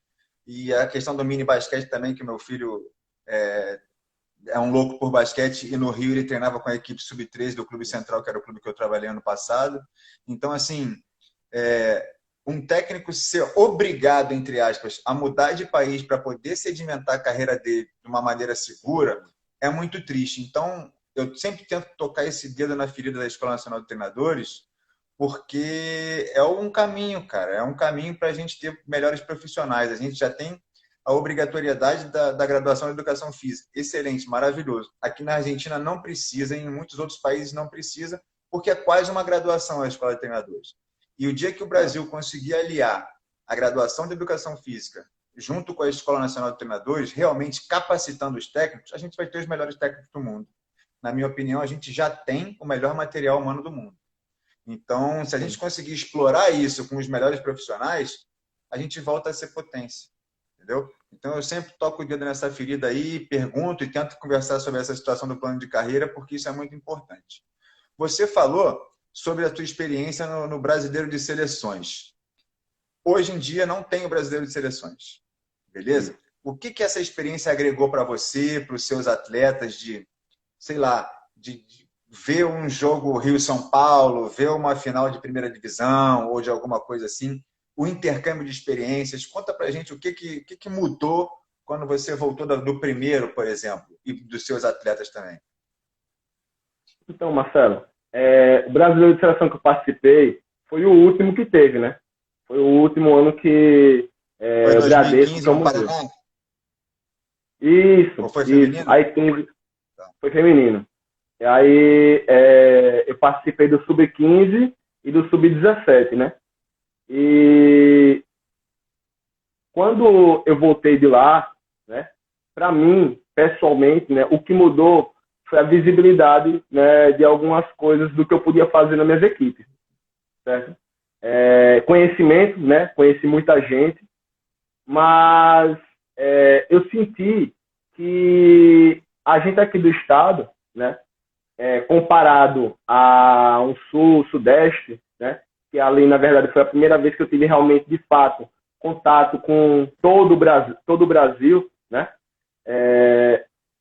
e a questão do mini basquete também, que meu filho é um louco por basquete, e no Rio ele treinava com a equipe sub-13 do Clube Central, que era o clube que eu trabalhei ano passado. Então, assim, um técnico ser obrigado, entre aspas, a mudar de país para poder sedimentar a carreira dele de uma maneira segura é muito triste. Então, eu sempre tento tocar esse dedo na ferida da Escola Nacional de Treinadores, porque é um caminho, cara, é um caminho para a gente ter melhores profissionais. A gente já tem a obrigatoriedade da graduação em educação física. Excelente, maravilhoso. Aqui na Argentina não precisa, em muitos outros países não precisa, porque é quase uma graduação a escola de treinadores. E o dia que o Brasil conseguir aliar a graduação de educação física junto com a Escola Nacional de Treinadores, realmente capacitando os técnicos, a gente vai ter os melhores técnicos do mundo. Na minha opinião, a gente já tem o melhor material humano do mundo. Então, se a gente conseguir explorar isso com os melhores profissionais, a gente volta a ser potência. Entendeu? Então, eu sempre toco o dedo nessa ferida aí, pergunto e tento conversar sobre essa situação do plano de carreira, porque isso é muito importante. Você falou sobre a tua experiência no Brasileiro de Seleções. Hoje em dia não tem o Brasileiro de Seleções, beleza? O que essa experiência agregou para você, para os seus atletas de, sei lá, de ver um jogo Rio-São Paulo, ver uma final de primeira divisão ou de alguma coisa assim, o intercâmbio de experiências? Conta pra gente o que mudou quando você voltou do primeiro, por exemplo, e dos seus atletas também? Então, Marcelo, o brasileiro de seleção que eu participei foi o último que teve, né? Foi o último ano que Foi em o Bradesco 2015 no promoveu. Paraná? Ou Isso, foi isso. feminino? Aí teve, Tá. foi feminino. E aí eu participei do Sub-15 e do Sub-17, né? E quando eu voltei de lá, né? Para mim, pessoalmente, né? O que mudou foi a visibilidade, né? De algumas coisas do que eu podia fazer nas minhas equipes, certo? Conhecimento, né? Conheci muita gente, mas eu senti que a gente aqui do estado, né? Comparado a um sul, sudeste, né? Que ali, na verdade, foi a primeira vez que eu tive realmente, de fato, contato com todo o Brasil, né?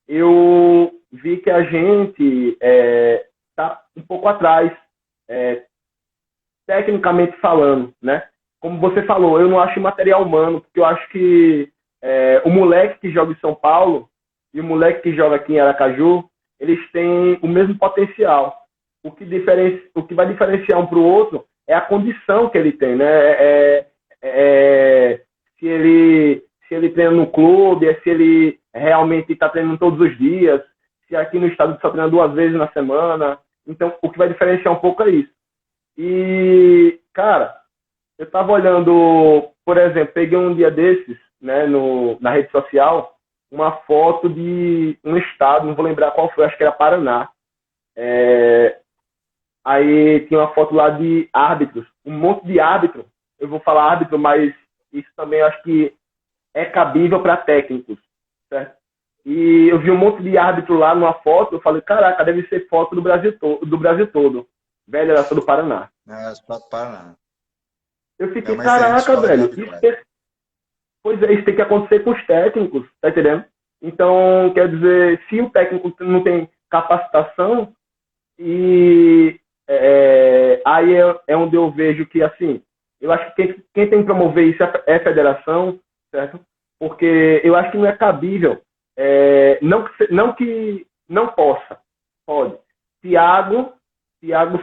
Eu vi que a gente está um pouco atrás, tecnicamente falando, né? Como você falou, eu não acho material humano, porque eu acho que o moleque que joga em São Paulo e o moleque que joga aqui em Aracaju, eles têm o mesmo potencial. O que vai diferenciar um para o outro é a condição que ele tem, né? Se ele treina no clube, se ele realmente está treinando todos os dias, se aqui no estado só treina 2 vezes na semana. Então, o que vai diferenciar um pouco é isso. E, cara, eu estava olhando, por exemplo, peguei um dia desses, né, na rede social, uma foto de um estado, não vou lembrar qual foi, acho que era Paraná. Aí tinha uma foto lá de árbitros, um monte de árbitro. Eu vou falar árbitro, mas isso também acho que é cabível para técnicos, certo? E eu vi um monte de árbitro lá numa foto, eu falei, caraca, deve ser foto do Brasil todo. Velho, era só do Paraná. Só do Paraná. Eu É fiquei, uma excelente caraca, escola de velho, arbitragem. pois é, isso tem que acontecer com os técnicos, tá entendendo? Então, quer dizer, se o técnico não tem capacitação, e aí é onde eu vejo que, assim, eu acho que quem tem que promover isso é a federação, certo? Porque eu acho que não é cabível, não que não possa, pode. Tiago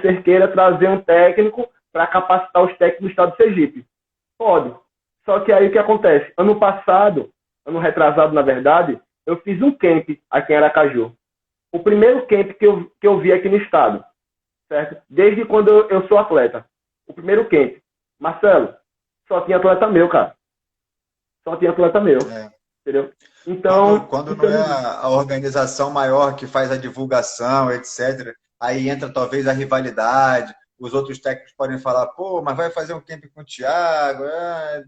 Cerqueira trazer um técnico para capacitar os técnicos do estado de Sergipe. Pode. Só que aí o que acontece? Ano retrasado, na verdade, eu fiz um camp aqui em Aracaju. O primeiro camp que eu vi aqui no estado, certo? Desde quando eu sou atleta. O primeiro camp. Marcelo, só tinha atleta meu, cara. Só tinha atleta meu. Entendeu? Então, Quando não é a organização maior que faz a divulgação, etc., aí entra talvez a rivalidade, os outros técnicos podem falar, pô, mas vai fazer um camp com o Thiago, é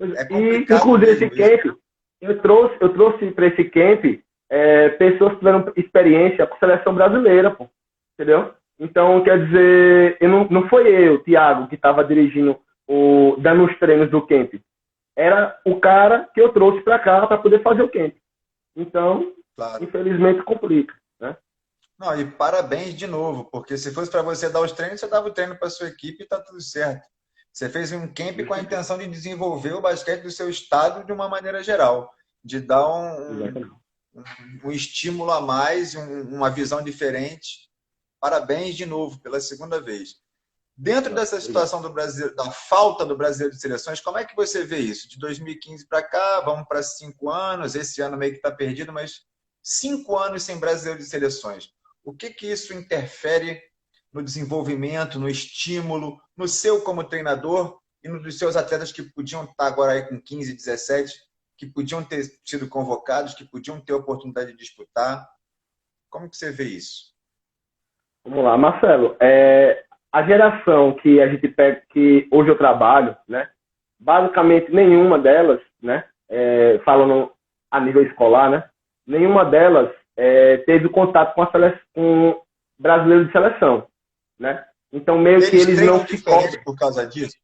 e, complicado inclusive, esse mesmo isso. camp, eu trouxe para esse camp pessoas que tiveram experiência com seleção brasileira, pô. Entendeu? Então, quer dizer, não foi eu, Thiago, que estava dirigindo, dando os treinos do camp. Era o cara que eu trouxe para cá para poder fazer o camp. Então, Claro. infelizmente, complica, né? Não, e parabéns de novo, porque se fosse para você dar os treinos, você dava o treino para sua equipe e está tudo certo. Você fez um camp com a intenção de desenvolver o basquete do seu estado de uma maneira geral, de dar um estímulo a mais, uma visão diferente. Parabéns de novo, pela segunda vez. Dentro dessa situação do Brasil, da falta do Brasil de seleções, como é que você vê isso? De 2015 para cá, vamos para 5 anos, esse ano meio que está perdido, mas 5 anos sem brasileiro de seleções. O que isso interfere no desenvolvimento, no estímulo, no seu como treinador e nos seus atletas que podiam estar agora aí com 15, 17, que podiam ter sido convocados, que podiam ter a oportunidade de disputar? Como que você vê isso? Vamos lá, Marcelo. A geração que a gente pega, que hoje eu trabalho, né? Basicamente nenhuma delas, né? Falando a nível escolar, né? Nenhuma delas teve contato com brasileiro de seleção, né? Então meio que eles não se cobrem por causa disso.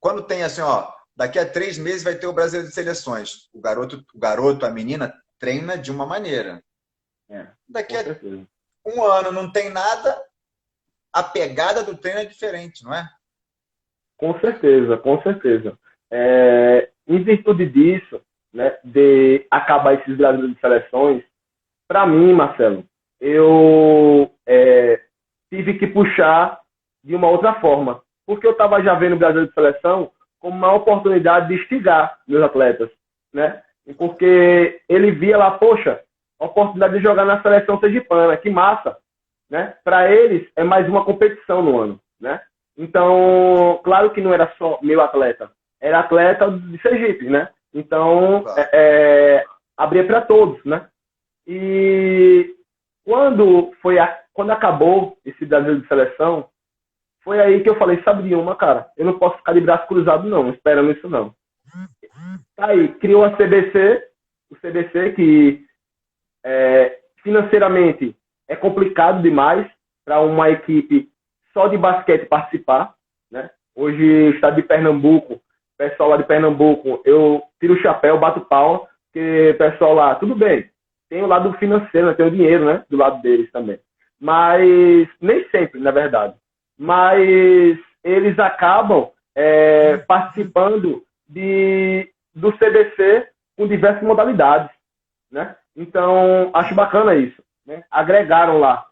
Quando tem assim, ó, daqui a 3 meses vai ter o brasileiro de seleções. O garoto, a menina treina de uma maneira. Daqui a 1 ano não tem nada, a pegada do treino é diferente, não é? Com certeza, com certeza. Em virtude disso, né, de acabar esses brasileiros de seleções, para mim, Marcelo, eu tive que puxar de uma outra forma. Porque eu estava já vendo o Brasil de seleção como uma oportunidade de instigar meus atletas, né? E porque ele via lá, poxa, a oportunidade de jogar na seleção sergipana, que massa, né? Para eles é mais uma competição no ano, né? Então, claro que não era só meu atleta, era atleta de Sergipe, né? Então, Claro. abria para todos, né? E quando acabou esse Brasil de seleção, foi aí que eu falei, sabe de uma, cara, eu não posso ficar de braço cruzado não, esperando isso não. Tá aí, criou a CBC, o CBC que financeiramente é complicado demais para uma equipe só de basquete participar, né? Hoje, o estado de Pernambuco, o pessoal lá de Pernambuco, eu tiro o chapéu, bato palma, porque o pessoal lá, tudo bem, tem o lado financeiro, né? Tem o dinheiro, né? Do lado deles também. Mas, nem sempre, na verdade. Mas eles acabam participando do CBC com diversas modalidades, né? Então, acho bacana isso, né? Agregaram lá.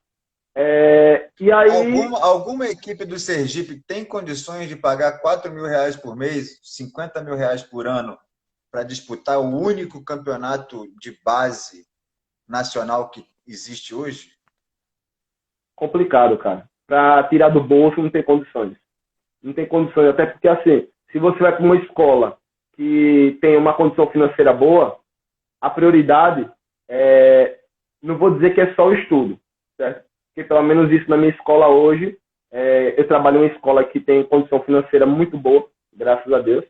E aí, Alguma equipe do Sergipe tem condições de pagar R$ 4.000 por mês, R$ 50.000 por ano, para disputar o único campeonato de base nacional que existe hoje? complicado, cara. Para tirar do bolso não tem condições. Não tem condições, até porque, assim, se você vai para uma escola que tem uma condição financeira boa, a prioridade não vou dizer que é só o estudo, certo? Porque pelo menos isso na minha escola hoje, eu trabalho em uma escola que tem condição financeira muito boa, graças a Deus,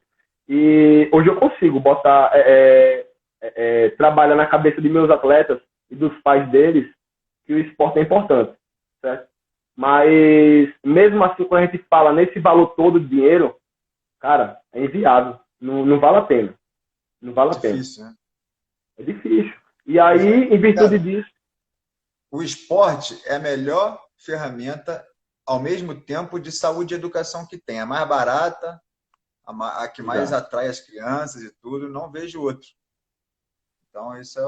e hoje eu consigo botar, trabalhar na cabeça de meus atletas e dos pais deles que o esporte é importante, certo? Mas mesmo assim, quando a gente fala nesse valor todo de dinheiro, cara, é inviável, não vale a pena, não vale a pena, Difícil, né? é difícil. E Pois aí, é. em virtude Cara, disso, o esporte é a melhor ferramenta, ao mesmo tempo, de saúde e educação que tem. A mais barata, a que mais exato, atrai as crianças e tudo, não vejo outro. Então, isso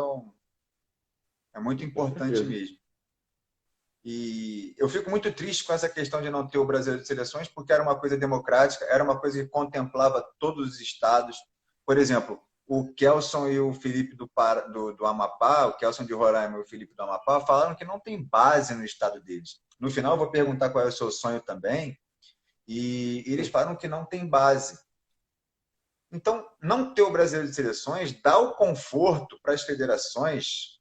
é muito com importante certeza. mesmo. E eu fico muito triste com essa questão de não ter o Brasileiro de Seleções, porque era uma coisa democrática, era uma coisa que contemplava todos os estados. Por exemplo, o Kelson e o Felipe do Amapá, o Kelson de Roraima e o Felipe do Amapá, falaram que não tem base no estado deles. No final, eu vou perguntar qual é o seu sonho também, e eles falaram que não tem base. Então, não ter o Brasileiro de Seleções dá o conforto para as federações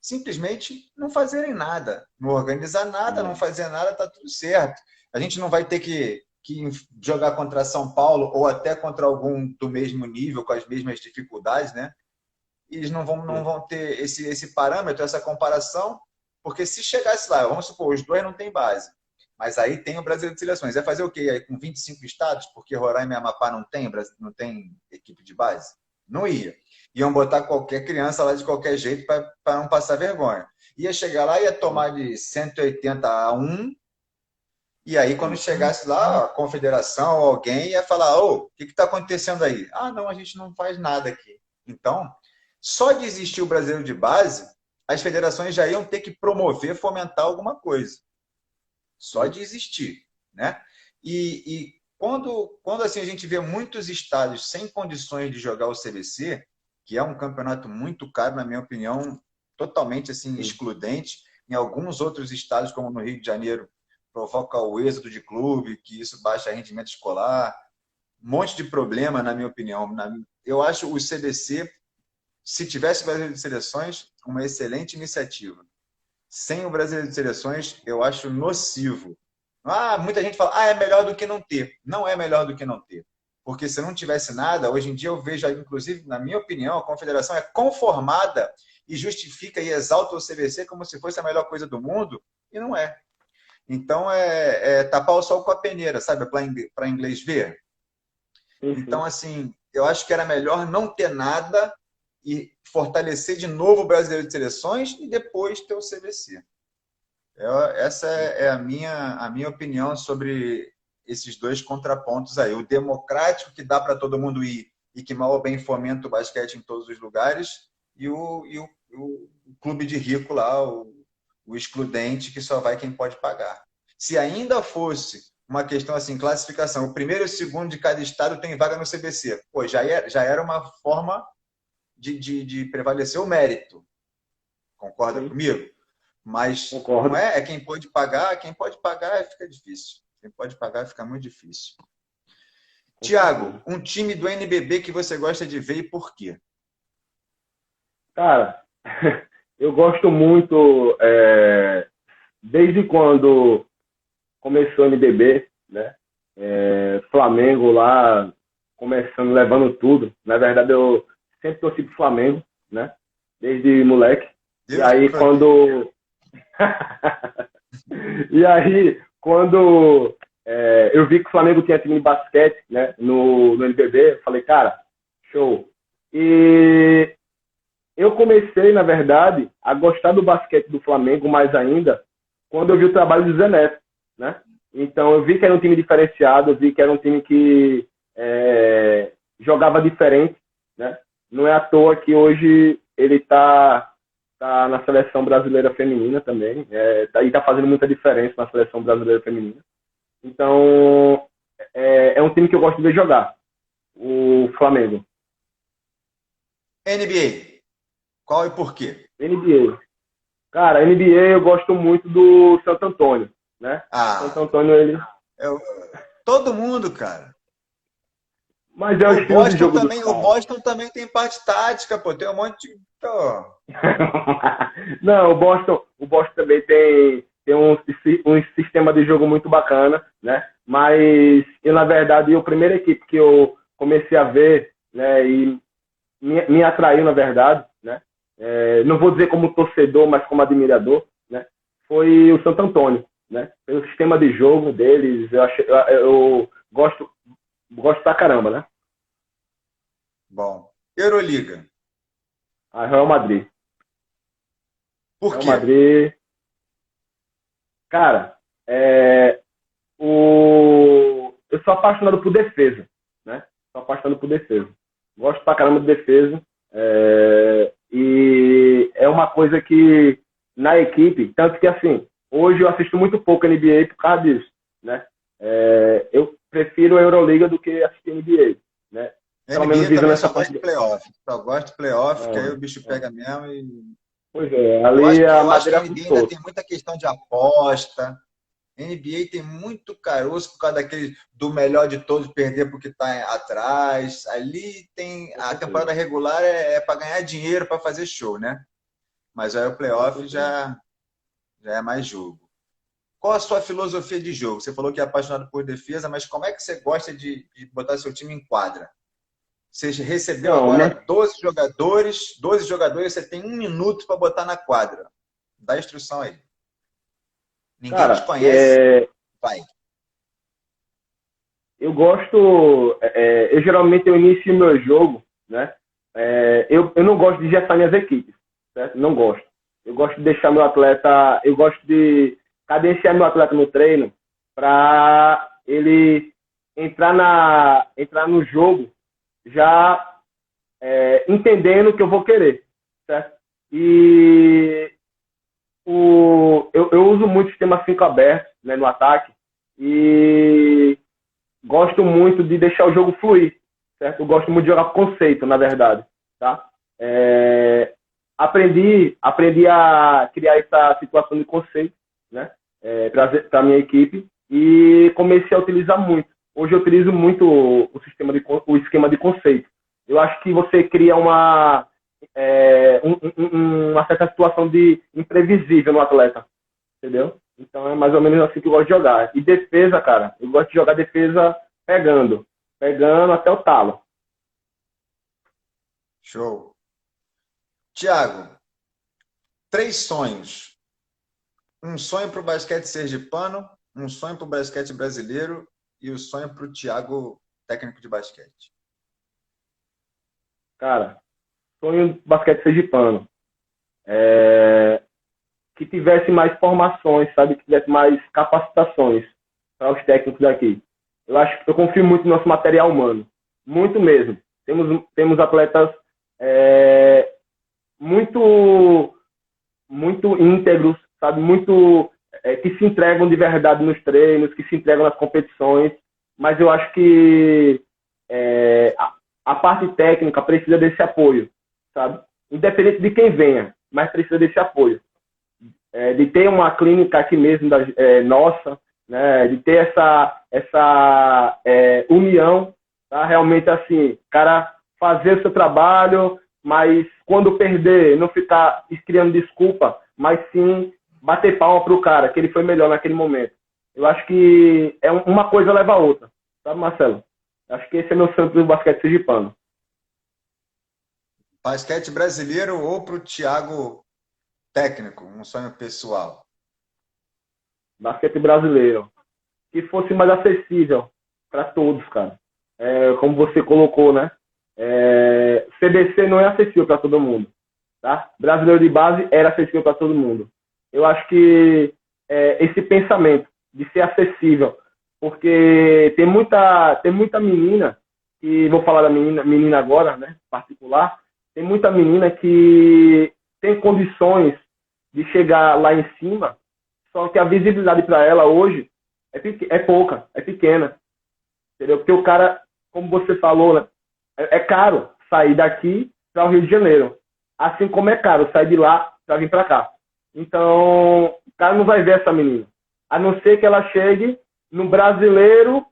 simplesmente não fazerem nada, não organizar nada, não Não, fazer nada, está tudo certo. A gente não vai ter que jogar contra São Paulo ou até contra algum do mesmo nível, com as mesmas dificuldades, né? E eles não sim, vão ter esse parâmetro, essa comparação, porque se chegasse lá, vamos supor, os dois não têm base, mas aí tem o Brasileiro de Seleções. Vai fazer o quê? Aí, com 25 estados, porque Roraima e Amapá não tem equipe de base? Não ia. Iam botar qualquer criança lá de qualquer jeito para não passar vergonha. Ia chegar lá, ia sim, tomar de 180-1, e aí quando sim. chegasse lá, a confederação ou alguém ia falar: ô, o que está acontecendo aí? Ah, não, a gente não faz nada aqui. Então, só de existir o brasileiro de base, as federações já iam ter que promover, fomentar alguma coisa. Só Sim. de existir, né? E quando assim a gente vê muitos estados sem condições de jogar o CBC, que é um campeonato muito caro, na minha opinião, totalmente assim Sim. excludente, em alguns outros estados, como no Rio de Janeiro, provoca o êxodo de clube, que isso baixa rendimento escolar, um monte de problema, na minha opinião. Eu acho o CBC, se tivesse Brasil de Seleções, uma excelente iniciativa. Sem o Brasileiro de Seleções, eu acho nocivo. Ah, muita gente fala, é melhor do que não ter. Não é melhor do que não ter. Porque se não tivesse nada, hoje em dia eu vejo, inclusive, na minha opinião, a confederação é conformada e justifica e exalta o CBC como se fosse a melhor coisa do mundo, e não é. Então é tapar o sol com a peneira, sabe? Para inglês ver. Sim, Então, sim. assim, eu acho que era melhor não ter nada e fortalecer de novo o Brasileiro de Seleções e depois ter o CBC. Essa é a minha opinião sobre esses dois contrapontos aí. O democrático, que dá para todo mundo ir e que mal ou bem fomenta o basquete em todos os lugares, e o clube de rico lá, o excludente, que só vai quem pode pagar. Se ainda fosse uma questão assim, classificação, o primeiro e o segundo de cada estado tem vaga no CBC. Pô, já era uma forma de prevalecer o mérito. Concorda Sim, comigo? Mas não concordo. é quem pode pagar fica difícil. Quem pode pagar fica muito difícil. Com Tiago, certeza. um time do NBB que você gosta de ver e por quê? Cara, eu gosto muito, desde quando começou o NBB, né? Flamengo lá, começando, levando tudo. Na verdade, eu sempre torci pro Flamengo, né? Desde moleque. E Deus me aí, proteja. e aí, quando eu vi que o Flamengo tinha time de basquete, né? No NBB, eu falei, cara, show. E eu comecei, na verdade, a gostar do basquete do Flamengo mais ainda quando eu vi o trabalho do Zé Neto, né? Então eu vi que era um time diferenciado, eu vi que era um time que jogava diferente, né? Não é à toa que hoje ele tá na seleção brasileira feminina também, e tá fazendo muita diferença na seleção brasileira feminina. Então é um time que eu gosto de ver jogar, o Flamengo. NBA, qual e por quê? NBA. Cara, NBA eu gosto muito do Santo Antônio, né? Santo Ah, Antônio, ele. eu, todo mundo, cara. Mas é o O estilo de Boston jogo dos também, o caras. Boston também tem parte tática, pô. Tem um monte de. Pô, Não, o Boston também tem um sistema de jogo muito bacana, né? Mas, eu, na verdade, a primeira equipe que eu comecei a ver, né, e me atraiu, na verdade, né? Não vou dizer como torcedor, mas como admirador, né? Foi o Santo Antônio, né? Pelo sistema de jogo deles, eu gosto pra caramba, né? bom. Euroliga, A Real Madrid. por Real quê? Madrid, cara, eu sou apaixonado por defesa, né? Sou apaixonado por defesa. Gosto pra caramba de defesa. E é uma coisa que na equipe, tanto que assim, hoje eu assisto muito pouco NBA por causa disso, né? Eu prefiro a Euroliga do que assistir NBA, né? Pelo menos NBA visando também essa só gosta parte. de playoff. Só gosta de playoff, que aí o É, bicho é. pega mesmo e. Pois é, Eu acho ali que, a eu acho que a madeira NBA ainda solta. tem muita questão de aposta. NBA tem muito caroço por causa daquele do melhor de todos perder porque está atrás. Ali tem Com a certeza, temporada regular é para ganhar dinheiro, para fazer show, né? Mas aí o com playoff certeza. já é mais jogo. Qual a sua filosofia de jogo? Você falou que é apaixonado por defesa, mas como é que você gosta de botar seu time em quadra? Você recebeu Não, agora né? 12 jogadores, você tem 1 minuto para botar na quadra. Dá a instrução aí. Ninguém te Cara, conhece, vai. eu gosto. Eu geralmente eu inicio meu jogo, né? Eu não gosto de gestar minhas equipes, certo? Não gosto. Eu gosto de deixar meu atleta. Eu gosto de cadenciar meu atleta no treino para ele entrar no jogo já entendendo o que eu vou querer, certo? E eu uso muito o sistema 5 aberto, né, no ataque e gosto muito de deixar o jogo fluir, certo? Eu gosto muito de jogar conceito, na verdade, tá? Aprendi a criar essa situação de conceito, né? Para a minha equipe e comecei a utilizar muito. Hoje eu utilizo muito o esquema de conceito. Eu acho que você cria uma certa situação de imprevisível no atleta, entendeu? Então é mais ou menos assim que eu gosto de jogar. E defesa, cara, eu gosto de jogar defesa pegando até o talo. Show. Tiago, 3 sonhos. Um sonho para o basquete sergipano, um sonho para o basquete brasileiro e o sonho para o Tiago, técnico de basquete. Cara, sonho do basquete sergipano. É, que tivesse mais formações, sabe? Que tivesse mais capacitações para os técnicos daqui. Eu confio muito no nosso material humano, muito mesmo. Temos atletas muito, muito íntegros, sabe? Muito que se entregam de verdade nos treinos, que se entregam nas competições, mas eu acho que a parte técnica precisa desse apoio, sabe? Independente de quem venha, mas precisa desse apoio. De ter uma clínica aqui mesmo nossa, né? De ter essa união, tá? Realmente assim, cara fazer o seu trabalho, mas quando perder, não ficar criando desculpa, mas sim bater palma pro cara, que ele foi melhor naquele momento. Eu acho que uma coisa leva a outra, sabe, Marcelo? Acho que esse é meu sonho do basquete sergipano. Basquete brasileiro ou para o Thiago técnico, um sonho pessoal? Basquete brasileiro. Que fosse mais acessível para todos, cara. Como você colocou, né? CBC não é acessível para todo mundo. Tá? Brasileiro de base era acessível para todo mundo. Eu acho que esse pensamento de ser acessível, porque tem muita menina, e vou falar da menina agora, né, particular, tem muita menina que tem condições de chegar lá em cima, só que a visibilidade para ela hoje é pouca, é pequena. Entendeu? Porque o cara, como você falou, né, é caro sair daqui para o Rio de Janeiro. Assim como é caro sair de lá para vir para cá. Então, o cara não vai ver essa menina. A não ser que ela chegue no brasileiro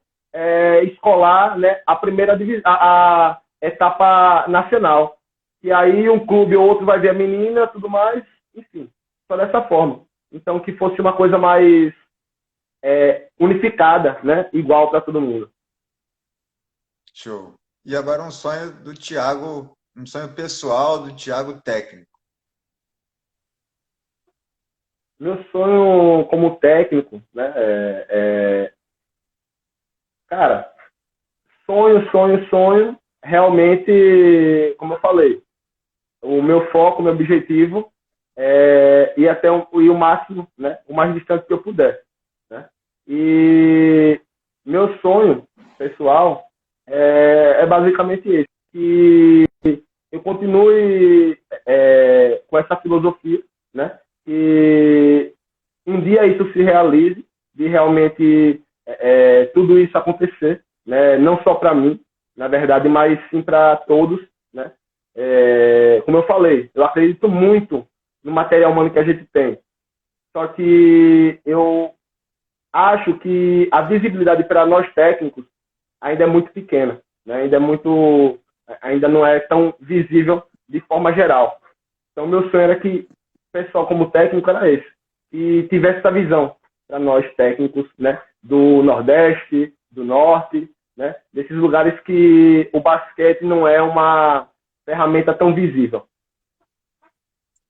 escolar, né, a primeira divisão, a etapa nacional. E aí um clube ou outro vai ver a menina, tudo mais, enfim, só dessa forma. Então, que fosse uma coisa mais unificada, né, igual para todo mundo. Show. E agora um sonho do Thiago, um sonho pessoal do Thiago técnico. Meu sonho como técnico, né, cara, sonho, realmente, como eu falei, o meu foco, o meu objetivo é ir até ir o máximo, né, o mais distante que eu puder, né? E meu sonho pessoal é basicamente esse, que eu continue com essa filosofia, né, que um dia isso se realize, de realmente tudo isso acontecer, né, não só para mim, na verdade, mas sim para todos, né? Como eu falei, eu acredito muito no material humano que a gente tem, só que eu acho que a visibilidade para nós técnicos ainda é muito pequena, né? Ainda não é tão visível de forma geral. Então, meu sonho era que o pessoal como técnico era esse, e tivesse essa visão para nós técnicos, né, do Nordeste, do Norte, né, desses lugares que o basquete não é uma ferramenta tão visível.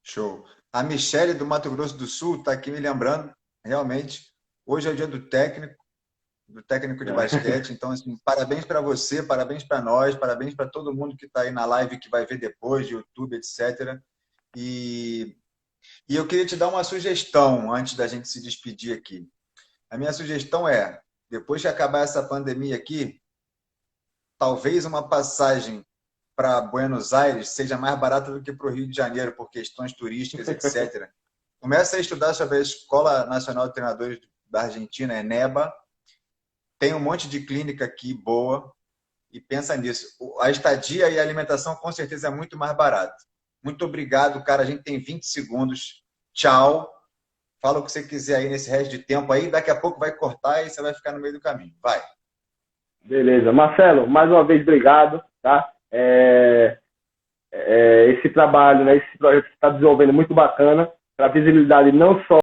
Show. A Michele do Mato Grosso do Sul está aqui me lembrando, realmente, hoje é o dia do técnico de basquete. Então, assim, parabéns para você, parabéns para nós, parabéns para todo mundo que está aí na live, que vai ver depois, YouTube, etc. E eu queria te dar uma sugestão antes da gente se despedir aqui. A minha sugestão é, depois que acabar essa pandemia aqui, talvez uma passagem para Buenos Aires seja mais barata do que para o Rio de Janeiro, por questões turísticas, etc. Começa a estudar sobre a Escola Nacional de Treinadores da Argentina, ENEBA. Tem um monte de clínica aqui boa e pensa nisso. A estadia e a alimentação com certeza é muito mais barato. Muito obrigado, cara. A gente tem 20 segundos. Tchau. Fala o que você quiser aí nesse resto de tempo aí. Daqui a pouco vai cortar e você vai ficar no meio do caminho. Vai. Beleza. Marcelo, mais uma vez, obrigado. Tá? Esse trabalho, né, esse projeto que você está desenvolvendo é muito bacana para a visibilidade não só